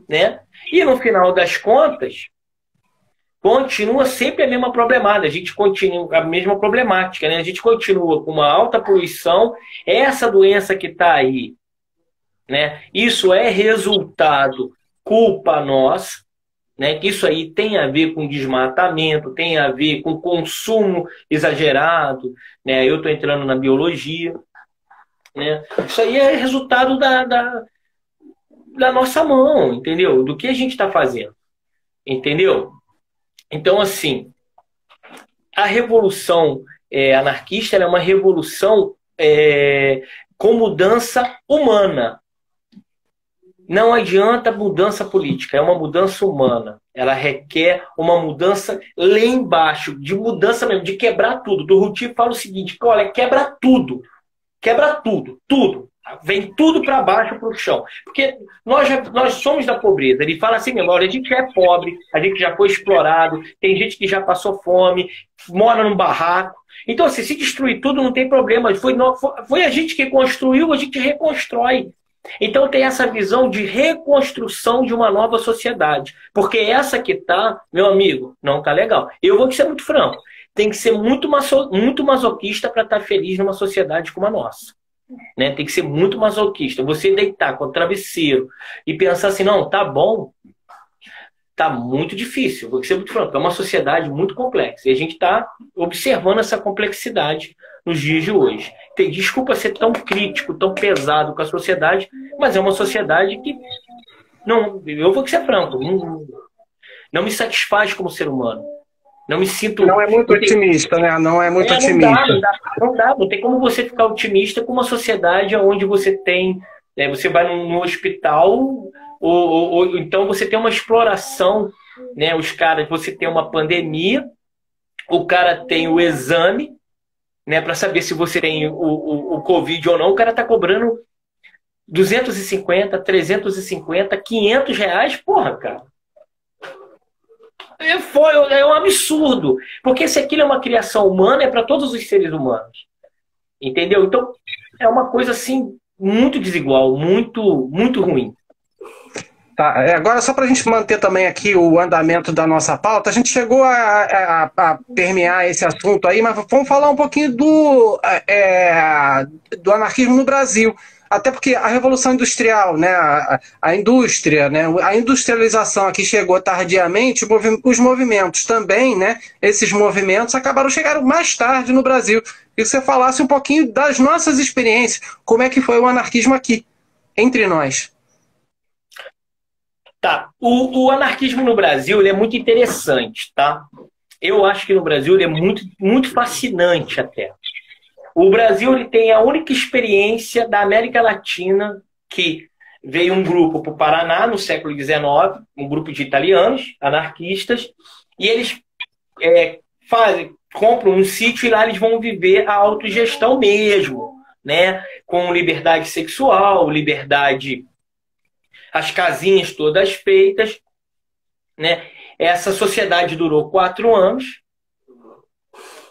Né? E no final das contas, continua sempre a mesma problemática. A gente continua a mesma problemática. Né? A gente continua com uma alta poluição. Essa doença que está aí, né? Isso é resultado culpa nossa, né? Que isso aí tem a ver com desmatamento, tem a ver com consumo exagerado, né? Eu estou entrando na biologia, né? Isso aí é resultado da nossa mão, entendeu? Do que a gente está fazendo, entendeu? Então, assim, a revolução anarquista ela é uma revolução com mudança humana. Não adianta mudança política, é uma mudança humana. Ela requer uma mudança lá embaixo, de mudança mesmo, de quebrar tudo. Do Ruti fala o seguinte, olha, quebra tudo, tudo. Vem tudo para baixo, para o chão. Porque nós somos da pobreza. Ele fala assim mesmo, olha, a gente é pobre, a gente já foi explorado, tem gente que já passou fome, mora num barraco. Então, assim, se destruir tudo não tem problema. Foi a gente que construiu, a gente reconstrói. Então tem essa visão de reconstrução de uma nova sociedade. Porque essa que tá, meu amigo, não tá legal. Eu vou ser muito franco. Tem que ser muito masoquista para estar feliz numa sociedade como a nossa. Né? Tem que ser muito masoquista. Você deitar com o travesseiro e pensar assim, não, tá bom, tá muito difícil. Vou ser muito franco. É uma sociedade muito complexa. E a gente está observando essa complexidade nos dias de hoje. Desculpa ser tão crítico, tão pesado com a sociedade, mas é uma sociedade que não, eu vou ser franco, não me satisfaz como ser humano. Não me sinto. Não é muito otimista, né? Não é muito otimista. Não tem como você ficar otimista com uma sociedade onde você tem. Você vai num hospital, ou então você tem uma exploração, né? Os caras, você tem uma pandemia, o cara tem o exame, né, para saber se você tem o Covid ou não, o cara está cobrando 250, 350, 500 reais, porra, cara. É um absurdo. Porque se aquilo é uma criação humana, é para todos os seres humanos. Entendeu? Então, é uma coisa, assim, muito desigual, muito, muito ruim. Tá, agora, só para a gente manter também aqui o andamento da nossa pauta, a gente chegou a permear esse assunto aí, mas vamos falar um pouquinho do anarquismo no Brasil. Até porque a Revolução Industrial, né, a indústria, né, a industrialização aqui chegou tardiamente, os movimentos também, né, esses movimentos chegaram mais tarde no Brasil. E você falasse um pouquinho das nossas experiências, como é que foi o anarquismo aqui, entre nós. Tá, o anarquismo no Brasil ele é muito interessante, tá? Eu acho que no Brasil ele é muito, muito fascinante até. O Brasil ele tem a única experiência da América Latina que veio um grupo para o Paraná, no século XIX, um grupo de italianos, anarquistas, e eles compram um sítio e lá eles vão viver a autogestão mesmo, né? Com liberdade sexual, liberdade, as casinhas todas feitas, né? Essa sociedade durou 4 anos,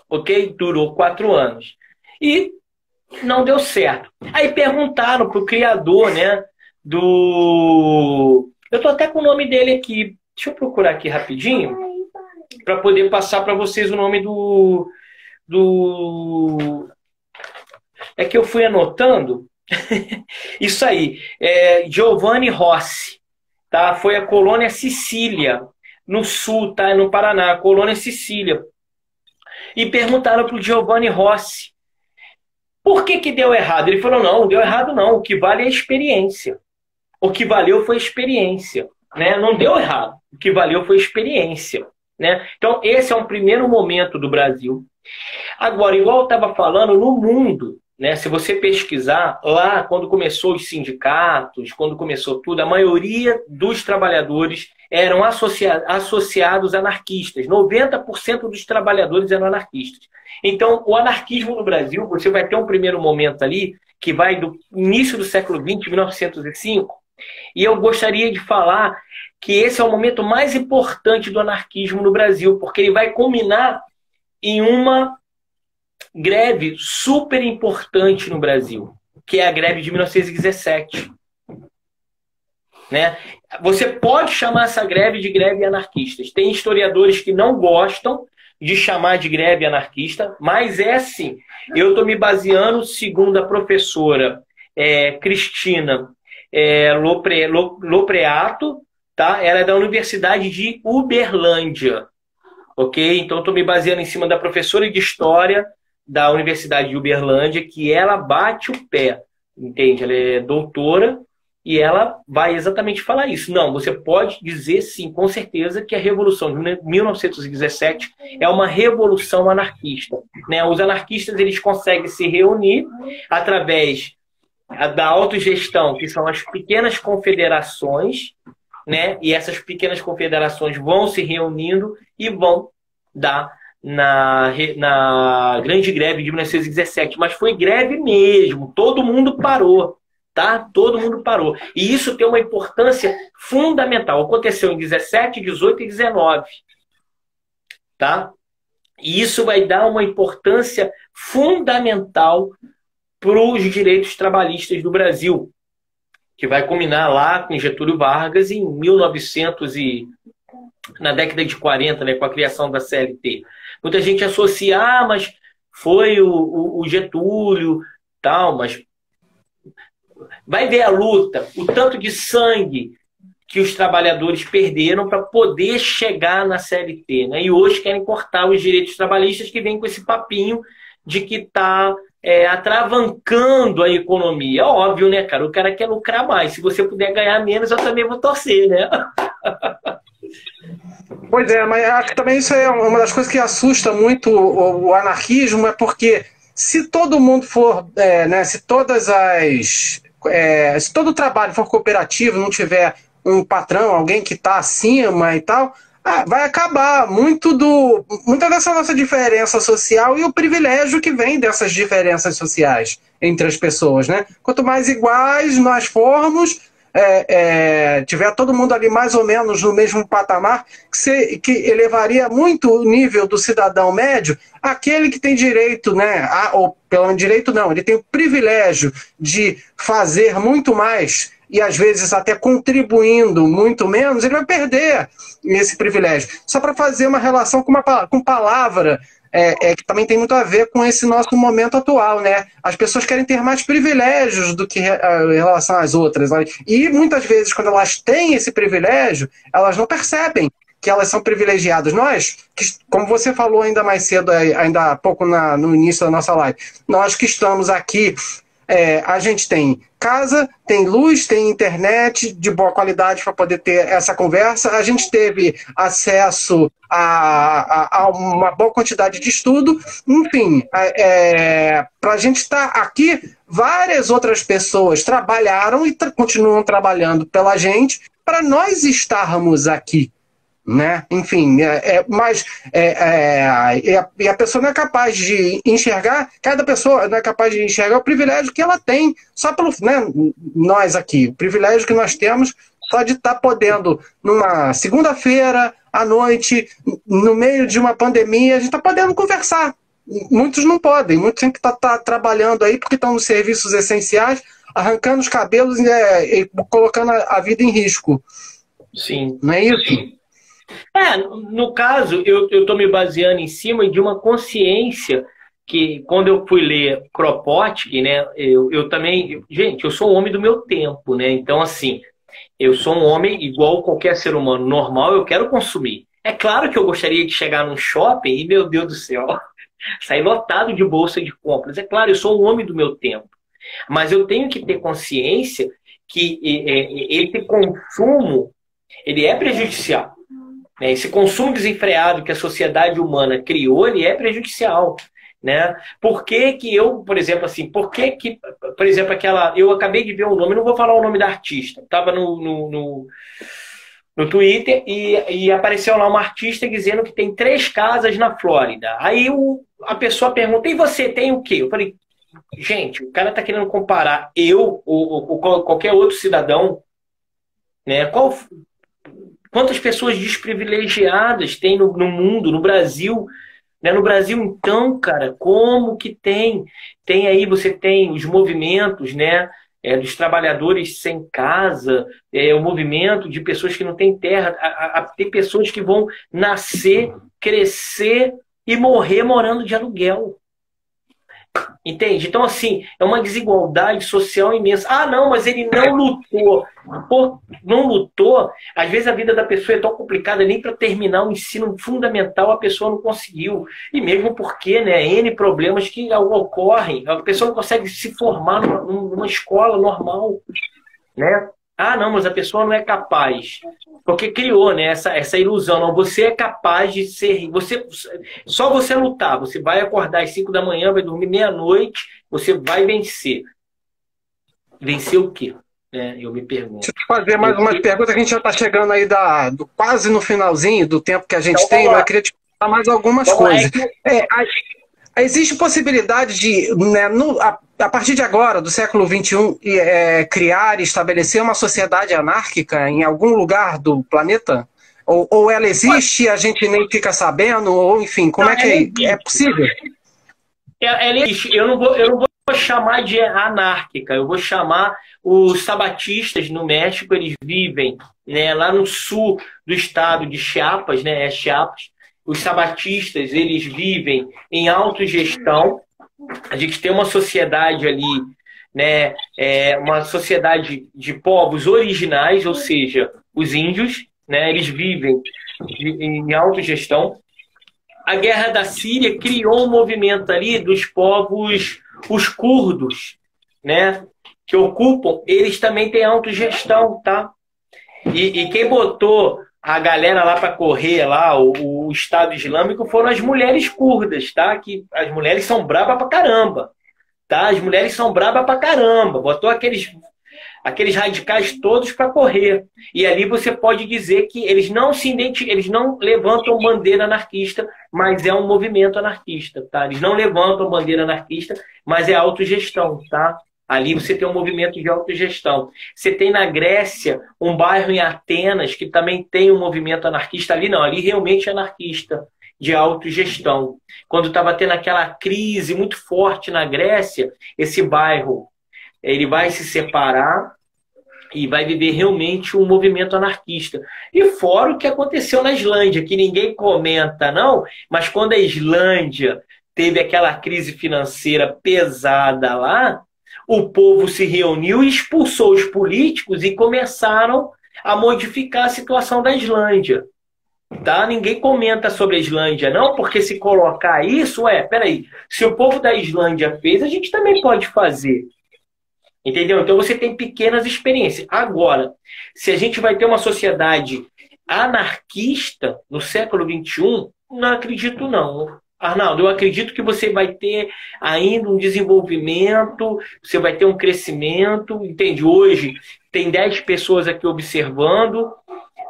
ok? Durou 4 anos. E não deu certo. Aí perguntaram para o criador, né? Eu estou até com o nome dele aqui. Deixa eu procurar aqui rapidinho para poder passar para vocês o nome É que eu fui anotando. Isso aí. Giovanni Rossi. Tá? Foi a colônia Sicília, no sul, tá? No Paraná, a colônia Sicília. E perguntaram para o Giovanni Rossi por que deu errado. Ele falou, não deu errado não. O que vale é a experiência. O que valeu foi a experiência. Né? Não deu errado. O que valeu foi a experiência. Né? Então, esse é um primeiro momento do Brasil. Agora, igual eu estava falando, no mundo, né, se você pesquisar, lá quando começou os sindicatos, quando começou tudo, a maioria dos trabalhadores eram associados anarquistas. 90% dos trabalhadores eram anarquistas. Então, o anarquismo no Brasil, você vai ter um primeiro momento ali, que vai do início do século XX, 1905, e eu gostaria de falar que esse é o momento mais importante do anarquismo no Brasil, porque ele vai culminar em uma greve super importante no Brasil, que é a greve de 1917. Né? Você pode chamar essa greve de greve anarquistas. Tem historiadores que não gostam de chamar de greve anarquista, mas é assim. Eu estou me baseando, segundo a professora Cristina Lopreato, tá? Ela é da Universidade de Uberlândia. Ok? Então, estou me baseando em cima da professora de História da Universidade de Uberlândia, que ela bate o pé, entende? Ela é doutora e ela vai exatamente falar isso. Não, você pode dizer sim, com certeza, que a Revolução de 1917 é uma revolução anarquista. Né? Os anarquistas eles conseguem se reunir através da autogestão, que são as pequenas confederações, né? E essas pequenas confederações vão se reunindo e vão dar na grande greve de 1917. Mas foi greve mesmo, todo mundo parou. Tá? Todo mundo parou. E isso tem uma importância fundamental. Aconteceu em 17, 18 e 19. Tá? E isso vai dar uma importância fundamental para os direitos trabalhistas do Brasil, que vai culminar lá com Getúlio Vargas em 1900 na década de 40, né, com a criação da CLT. Muita gente associa, mas foi o Getúlio, tal, mas vai ver a luta, o tanto de sangue que os trabalhadores perderam para poder chegar na CLT. Né? E hoje querem cortar os direitos trabalhistas, que vem com esse papinho de que está atravancando a economia. É óbvio, né, cara? O cara quer lucrar mais. Se você puder ganhar menos, eu também vou torcer, né? Pois é, mas acho que também isso é uma das coisas que assusta muito o anarquismo, é porque se todo mundo for, né, se todo o trabalho for cooperativo, não tiver um patrão, alguém que está acima e tal, vai acabar muita dessa nossa diferença social e o privilégio que vem dessas diferenças sociais entre as pessoas, né? Quanto mais iguais nós formos, tiver todo mundo ali mais ou menos no mesmo patamar, que elevaria muito o nível do cidadão médio, aquele que tem direito, né, ou pelo menos direito não, ele tem o privilégio de fazer muito mais e às vezes até contribuindo muito menos, ele vai perder esse privilégio. Só para fazer uma relação com palavra, que também tem muito a ver com esse nosso momento atual, né? As pessoas querem ter mais privilégios do que em relação às outras. Né? E muitas vezes, quando elas têm esse privilégio, elas não percebem que elas são privilegiadas. Nós, como você falou ainda mais cedo, ainda há pouco no início da nossa live, nós que estamos aqui, a gente tem casa, tem luz, tem internet de boa qualidade para poder ter essa conversa. A gente teve acesso a uma boa quantidade de estudo. Enfim, para a gente estar aqui, várias outras pessoas trabalharam e continuam trabalhando pela gente para nós estarmos aqui. Né? Enfim, mas a pessoa não é capaz de enxergar, cada pessoa não é capaz de enxergar o privilégio que ela tem, só pelo, né, nós aqui, o privilégio que nós temos só de estar podendo, numa segunda-feira à noite, no meio de uma pandemia, a gente está podendo conversar. Muitos não podem, muitos têm que estar trabalhando aí porque estão nos serviços essenciais, arrancando os cabelos e colocando a vida em risco. Sim. Não é isso? Sim. No caso, eu estou me baseando em cima de uma consciência que, quando eu fui ler Kropotkin, né, eu também... Gente, eu sou um homem do meu tempo, né? Então, assim, eu sou um homem igual qualquer ser humano normal, eu quero consumir. É claro que eu gostaria de chegar num shopping e, meu Deus do céu, sair lotado de bolsa de compras. É claro, eu sou um homem do meu tempo. Mas eu tenho que ter consciência que esse consumo, ele é prejudicial. Esse consumo desenfreado que a sociedade humana criou, ele é prejudicial, né? Por que que eu, por exemplo, assim, por exemplo, eu acabei de ver o nome, não vou falar o nome da artista, estava no Twitter e apareceu lá uma artista dizendo que tem 3 casas na Flórida. Aí a pessoa pergunta, e você tem o quê? Eu falei, gente, o cara está querendo comparar eu ou qualquer outro cidadão, né? Quantas pessoas desprivilegiadas tem no mundo, no Brasil? Né? No Brasil, então, cara, como que tem? Tem aí, você tem os movimentos, né? Dos trabalhadores sem casa, o movimento de pessoas que não têm terra. Tem pessoas que vão nascer, crescer e morrer morando de aluguel. Entende? Então, assim, é uma desigualdade social imensa. Ah, não, mas ele não lutou. Pô, não lutou. Às vezes a vida da pessoa é tão complicada, nem para terminar o ensino fundamental a pessoa não conseguiu. E mesmo porque, né, N problemas que ocorrem. A pessoa não consegue se formar numa escola normal, né? Ah, não, mas a pessoa não é capaz. Porque criou, né, essa ilusão. Não, você é capaz de ser... Só você lutar. Você vai acordar às 5 da manhã, vai dormir meia-noite, você vai vencer. Vencer o quê? Eu me pergunto. Deixa eu fazer mais umas perguntas, que a gente já está chegando aí quase no finalzinho do tempo que a gente tem, mas eu queria te falar mais algumas coisas. Existe possibilidade de, né, a partir de agora, do século XXI, criar e estabelecer uma sociedade anárquica em algum lugar do planeta? Ou ela existe e a gente nem fica sabendo? Ou, enfim, como é que é possível? Ela existe. Eu não vou chamar de anárquica, eu vou chamar os sabatistas no México, eles vivem, né, lá no sul do estado de Chiapas, né, Chiapas. Os sabatistas, eles vivem em autogestão. A gente tem uma sociedade ali, né, uma sociedade de povos originais, ou seja, os índios, né, eles vivem em autogestão. A Guerra da Síria criou um movimento ali dos povos, os curdos, né, que ocupam, eles também têm autogestão, tá? E quem botou a galera lá para correr lá, o Estado Islâmico, foram as mulheres curdas, tá? Que as mulheres são brabas pra caramba, tá? As mulheres são brabas pra caramba. Botou aqueles radicais todos para correr. E ali você pode dizer que eles não levantam bandeira anarquista, mas é um movimento anarquista, tá? Eles não levantam bandeira anarquista, mas é autogestão, tá? Ali você tem um movimento de autogestão. Você tem na Grécia um bairro em Atenas que também tem um movimento anarquista. Ali não, ali realmente é anarquista, de autogestão. Quando estava tendo aquela crise muito forte na Grécia, esse bairro ele vai se separar e vai viver realmente um movimento anarquista. E fora o que aconteceu na Islândia, que ninguém comenta, não, mas quando a Islândia teve aquela crise financeira pesada lá, o povo se reuniu e expulsou os políticos e começaram a modificar a situação da Islândia. Tá? Ninguém comenta sobre a Islândia, não, porque se colocar isso, peraí, se o povo da Islândia fez, a gente também pode fazer. Entendeu? Então você tem pequenas experiências. Agora, se a gente vai ter uma sociedade anarquista no século XXI, não acredito não. Arnaldo, eu acredito que você vai ter ainda um desenvolvimento, você vai ter um crescimento, entende? Hoje tem 10 pessoas aqui observando,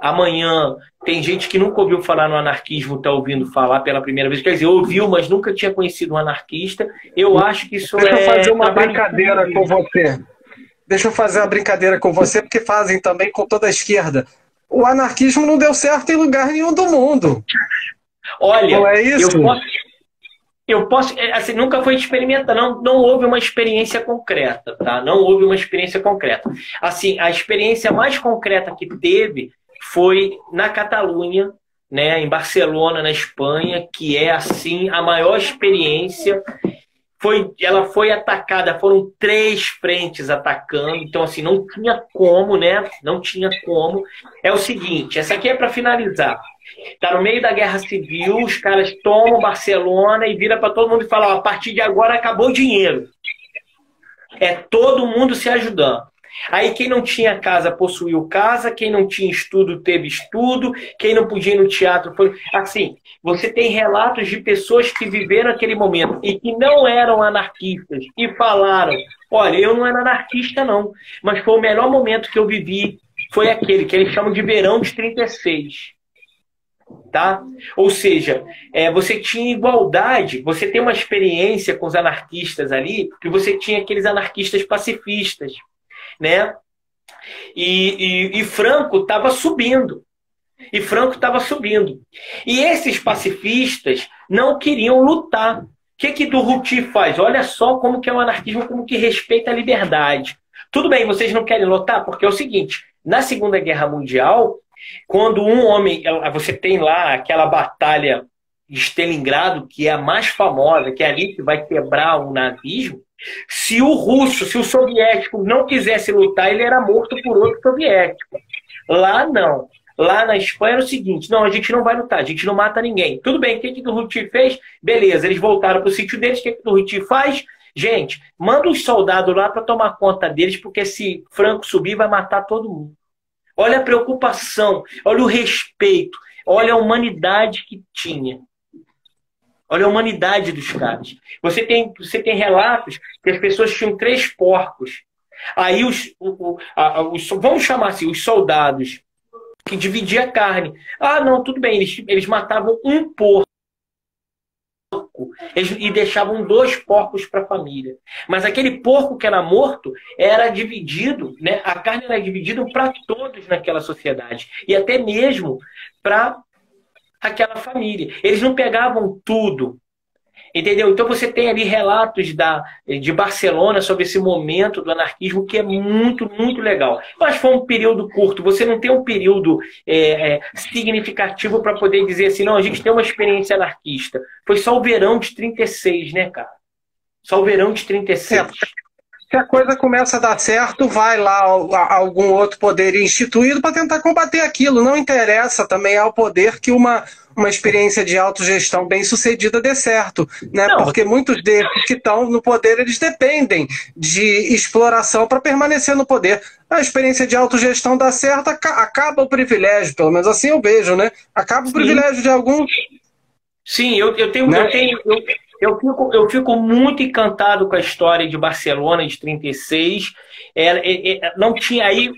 amanhã tem gente que nunca ouviu falar no anarquismo, está ouvindo falar pela primeira vez. Quer dizer, ouviu, mas nunca tinha conhecido um anarquista. Eu acho que isso Deixa eu fazer uma trabalho brincadeira com você. Deixa eu fazer uma brincadeira com você, porque fazem também com toda a esquerda. O anarquismo não deu certo em lugar nenhum do mundo. Olha, Não é isso? eu posso, assim, nunca foi experimentar, não houve uma experiência concreta, tá? Não houve uma experiência concreta. Assim, a experiência mais concreta que teve foi na Catalunha, né, em Barcelona, na Espanha, que é, assim, a maior experiência. Ela foi atacada, foram 3 frentes atacando, então assim, não tinha como, né? Não tinha como. É o seguinte, essa aqui é para finalizar. Tá no meio da guerra civil, os caras tomam Barcelona e vira para todo mundo e fala, ó, a partir de agora acabou o dinheiro. É todo mundo se ajudando. Aí quem não tinha casa possuiu casa, quem não tinha estudo teve estudo, quem não podia ir no teatro foi... Assim, você tem relatos de pessoas que viveram aquele momento e que não eram anarquistas e falaram, olha, eu não era anarquista não, mas foi o melhor momento que eu vivi, foi aquele que eles chamam de verão de 36. Tá? Ou seja, você tinha igualdade, você tem uma experiência com os anarquistas ali, que você tinha aqueles anarquistas pacifistas, né? E Franco estava subindo. E Franco estava subindo. E esses pacifistas não queriam lutar. O que Durruti faz? Olha só como que é o anarquismo, como que respeita a liberdade. Tudo bem, vocês não querem lutar? Porque é o seguinte, na Segunda Guerra Mundial, quando um homem... Você tem lá aquela batalha de Stalingrado, que é a mais famosa, que é ali que vai quebrar o nazismo. Se o russo, se o soviético não quisesse lutar, ele era morto por outro soviético. Lá não. Lá na Espanha era o seguinte, não, a gente não vai lutar, a gente não mata ninguém. Tudo bem, o que Durruti fez? Beleza, eles voltaram para o sítio deles, o que Durruti faz? Gente, manda os soldados lá para tomar conta deles, porque se Franco subir, vai matar todo mundo. Olha a preocupação, olha o respeito, olha a humanidade que tinha. Olha a humanidade dos caras. Você tem relatos que as pessoas tinham 3 porcos. Aí vamos chamar assim, os soldados que dividiam a carne. Ah, não, tudo bem, eles matavam um porco e deixavam 2 porcos para a família. Mas aquele porco que era morto era dividido, né? A carne era dividida para todos naquela sociedade. E até mesmo para aquela família. Eles não pegavam tudo. Entendeu? Então você tem ali relatos de Barcelona sobre esse momento do anarquismo que é muito, muito legal. Mas foi um período curto. Você não tem um período significativo para poder dizer assim, não, a gente tem uma experiência anarquista. Foi só o verão de 36, né, cara? Só o verão de 36. Se a coisa começa a dar certo, vai lá algum outro poder instituído para tentar combater aquilo. Não interessa também ao poder que uma experiência de autogestão bem sucedida dê certo, né? Porque muitos deles que estão no poder, eles dependem de exploração para permanecer no poder. A experiência de autogestão dá certo, acaba o privilégio, pelo menos assim eu vejo, né? Acaba o privilégio de alguns. Sim, eu fico muito encantado com a história de Barcelona de 36. Não tinha aí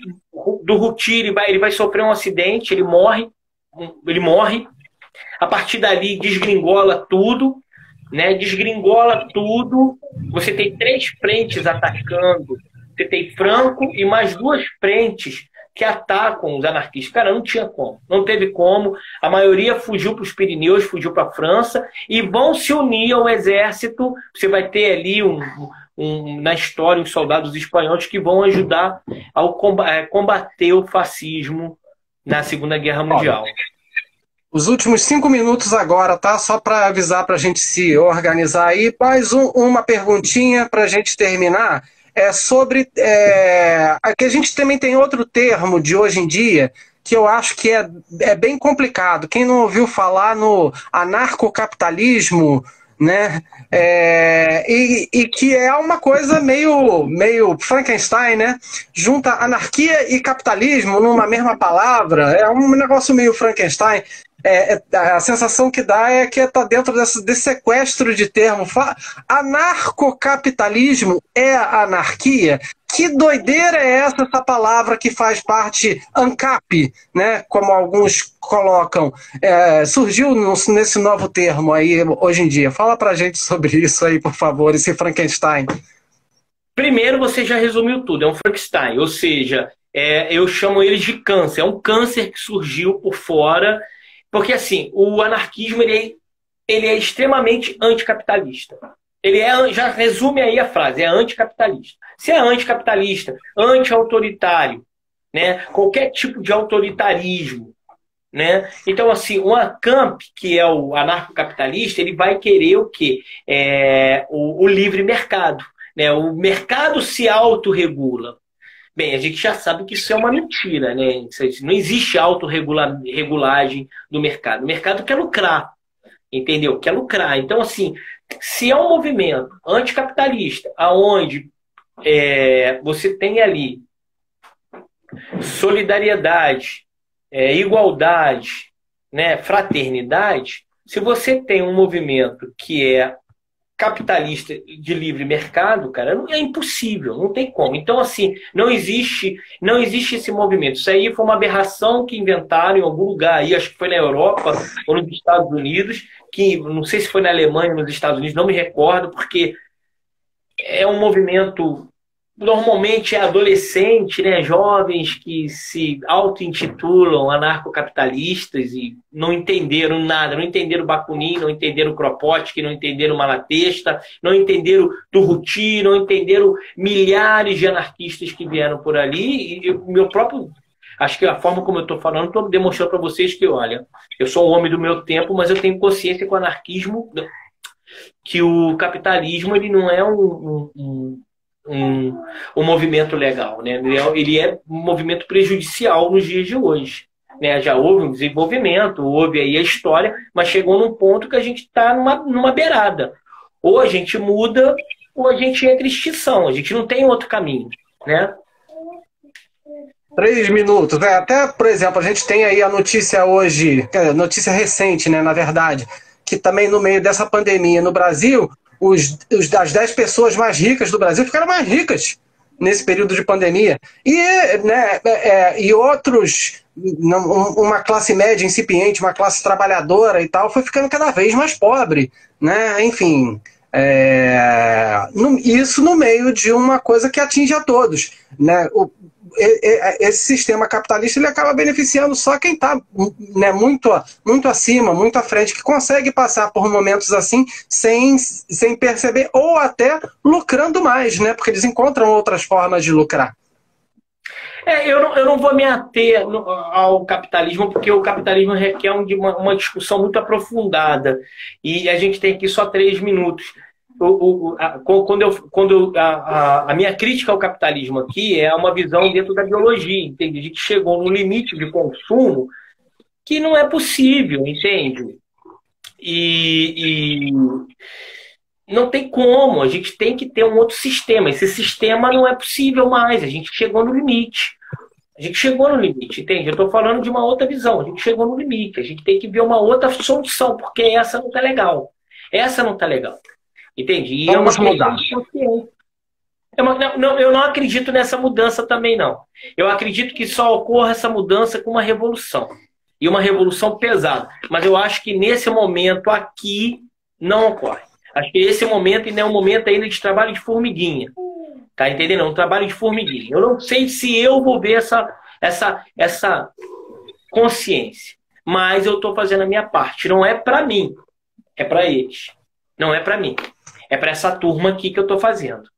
Durruti, ele vai sofrer um acidente, ele morre. A partir dali desgringola tudo, né? Desgringola tudo. Você tem 3 frentes atacando. Você tem Franco e mais 2 frentes que atacam os anarquistas. Cara, não tinha como. Não teve como. A maioria fugiu para os Pirineus, fugiu para a França e vão se unir ao exército. Você vai ter ali na história os soldados espanhóis que vão ajudar a combater o fascismo na Segunda Guerra Mundial. Os últimos 5 minutos agora, tá? Só para avisar para a gente se organizar aí. Mais uma perguntinha para a gente terminar. É sobre... Aqui a gente também tem outro termo de hoje em dia que eu acho que é bem complicado. Quem não ouviu falar no anarcocapitalismo, né? E que é uma coisa meio Frankenstein, né? Junta anarquia e capitalismo numa mesma palavra, é um negócio meio Frankenstein. A sensação que dá é que está dentro desse sequestro de termo. Anarcocapitalismo é anarquia? Que doideira é essa palavra que faz parte ANCAP, né? Como alguns colocam, surgiu nesse novo termo aí hoje em dia. Fala pra gente sobre isso aí, por favor, esse Frankenstein. Primeiro, você já resumiu tudo, é um Frankenstein, ou seja, eu chamo eles de câncer, é um câncer que surgiu por fora, porque assim, o anarquismo ele é extremamente anticapitalista. Já resume aí a frase, é anticapitalista. Se é anticapitalista, anti-autoritário, né? Qualquer tipo de autoritarismo, né? Então, assim, o ANCAP, que é o anarcocapitalista, ele vai querer o quê? O livre mercado, né? O mercado se autorregula. Bem, a gente já sabe que isso é uma mentira, né? Não existe autorregulagem do mercado. O mercado quer lucrar, entendeu? Quer lucrar. Então, assim, se é um movimento anticapitalista, aonde você tem ali solidariedade, igualdade, né, fraternidade, se você tem um movimento que é capitalista de livre mercado, cara, é impossível, não tem como. Então, assim, não existe esse movimento. Isso aí foi uma aberração que inventaram em algum lugar aí, acho que foi na Europa ou nos Estados Unidos, que não sei se foi na Alemanha ou nos Estados Unidos, não me recordo, porque é um movimento, normalmente é adolescente, né, jovens que se auto-intitulam anarcocapitalistas e não entenderam nada, não entenderam Bakunin, não entenderam Kropotkin, não entenderam Malatesta, não entenderam Durruti, não entenderam milhares de anarquistas que vieram por ali. E o meu próprio, acho que a forma como eu estou falando, estou demonstrando para vocês que, olha, eu sou um homem do meu tempo, mas eu tenho consciência que o anarquismo, que o capitalismo, ele não é um movimento legal, né? Ele é um movimento prejudicial nos dias de hoje, né? Já houve um desenvolvimento, houve aí a história, mas chegou num ponto que a gente está numa beirada. Ou a gente muda, ou a gente entra em extinção. A gente não tem outro caminho, né? 3 minutos. Até, por exemplo, a gente tem aí a notícia hoje, notícia recente, né, na verdade, que também no meio dessa pandemia no Brasil, das 10 pessoas mais ricas do Brasil ficaram mais ricas nesse período de pandemia. E outros, uma classe média incipiente, uma classe trabalhadora e tal, foi ficando cada vez mais pobre, né? Enfim, isso no meio de uma coisa que atinge a todos, né? Esse sistema capitalista ele acaba beneficiando só quem está, né, muito acima, muito à frente, que consegue passar por momentos assim sem perceber, ou até lucrando mais, né, porque eles encontram outras formas de lucrar. Eu não vou me ater ao capitalismo, porque o capitalismo requer uma discussão muito aprofundada. E a gente tem aqui só 3 minutos. A minha crítica ao capitalismo aqui é uma visão dentro da biologia, entende? A gente chegou num limite de consumo que não é possível, entende? E não tem como, a gente tem que ter um outro sistema. Esse sistema não é possível mais, a gente chegou no limite. A gente chegou no limite, entende? Eu estou falando de uma outra visão, a gente chegou no limite, a gente tem que ver uma outra solução, porque essa não está legal. Essa não está legal. Entende? E vamos mudar. Eu não acredito nessa mudança também, não. Eu acredito que só ocorra essa mudança com uma revolução. E uma revolução pesada. Mas eu acho que nesse momento aqui não ocorre. Acho que esse momento ainda é um momento ainda de trabalho de formiguinha. Tá entendendo? É um trabalho de formiguinha. Eu não sei se eu vou ver essa consciência. Mas eu estou fazendo a minha parte. Não é para mim. É para eles. Não é para mim. É para essa turma aqui que eu estou fazendo.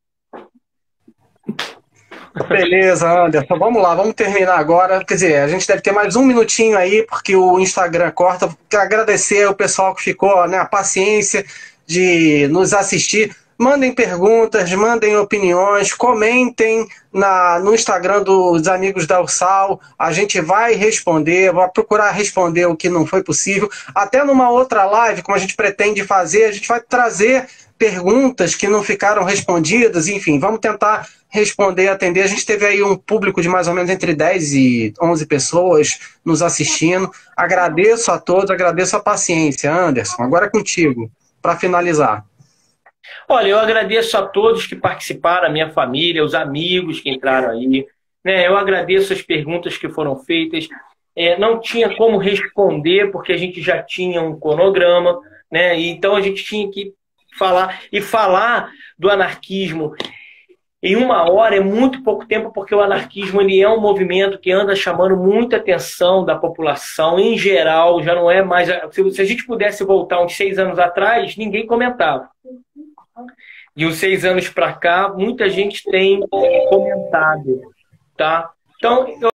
Beleza, Anderson. Vamos lá, vamos terminar agora. Quer dizer, a gente deve ter mais 1 minutinho aí, porque o Instagram corta. Quero agradecer o pessoal que ficou, né, a paciência de nos assistir. Mandem perguntas, mandem opiniões, comentem no Instagram dos amigos da Ursal. A gente vai responder, vai procurar responder o que não foi possível. Até numa outra live, como a gente pretende fazer, a gente vai trazer perguntas que não ficaram respondidas. Enfim, vamos tentar responder, atender. A gente teve aí um público de mais ou menos entre 10 e 11 pessoas nos assistindo. Agradeço a todos, agradeço a paciência. Anderson, agora é contigo, para finalizar. Olha, eu agradeço a todos que participaram, a minha família, os amigos que entraram aí, né? Eu agradeço as perguntas que foram feitas. Não tinha como responder, porque a gente já tinha um cronograma, né? Então a gente tinha que falar. E falar do anarquismo em 1 hora é muito pouco tempo, porque o anarquismo ele é um movimento que anda chamando muita atenção da população em geral. Já não é mais. Se a gente pudesse voltar uns 6 anos atrás, ninguém comentava. De uns 6 anos para cá, muita gente tem comentado, tá? Então,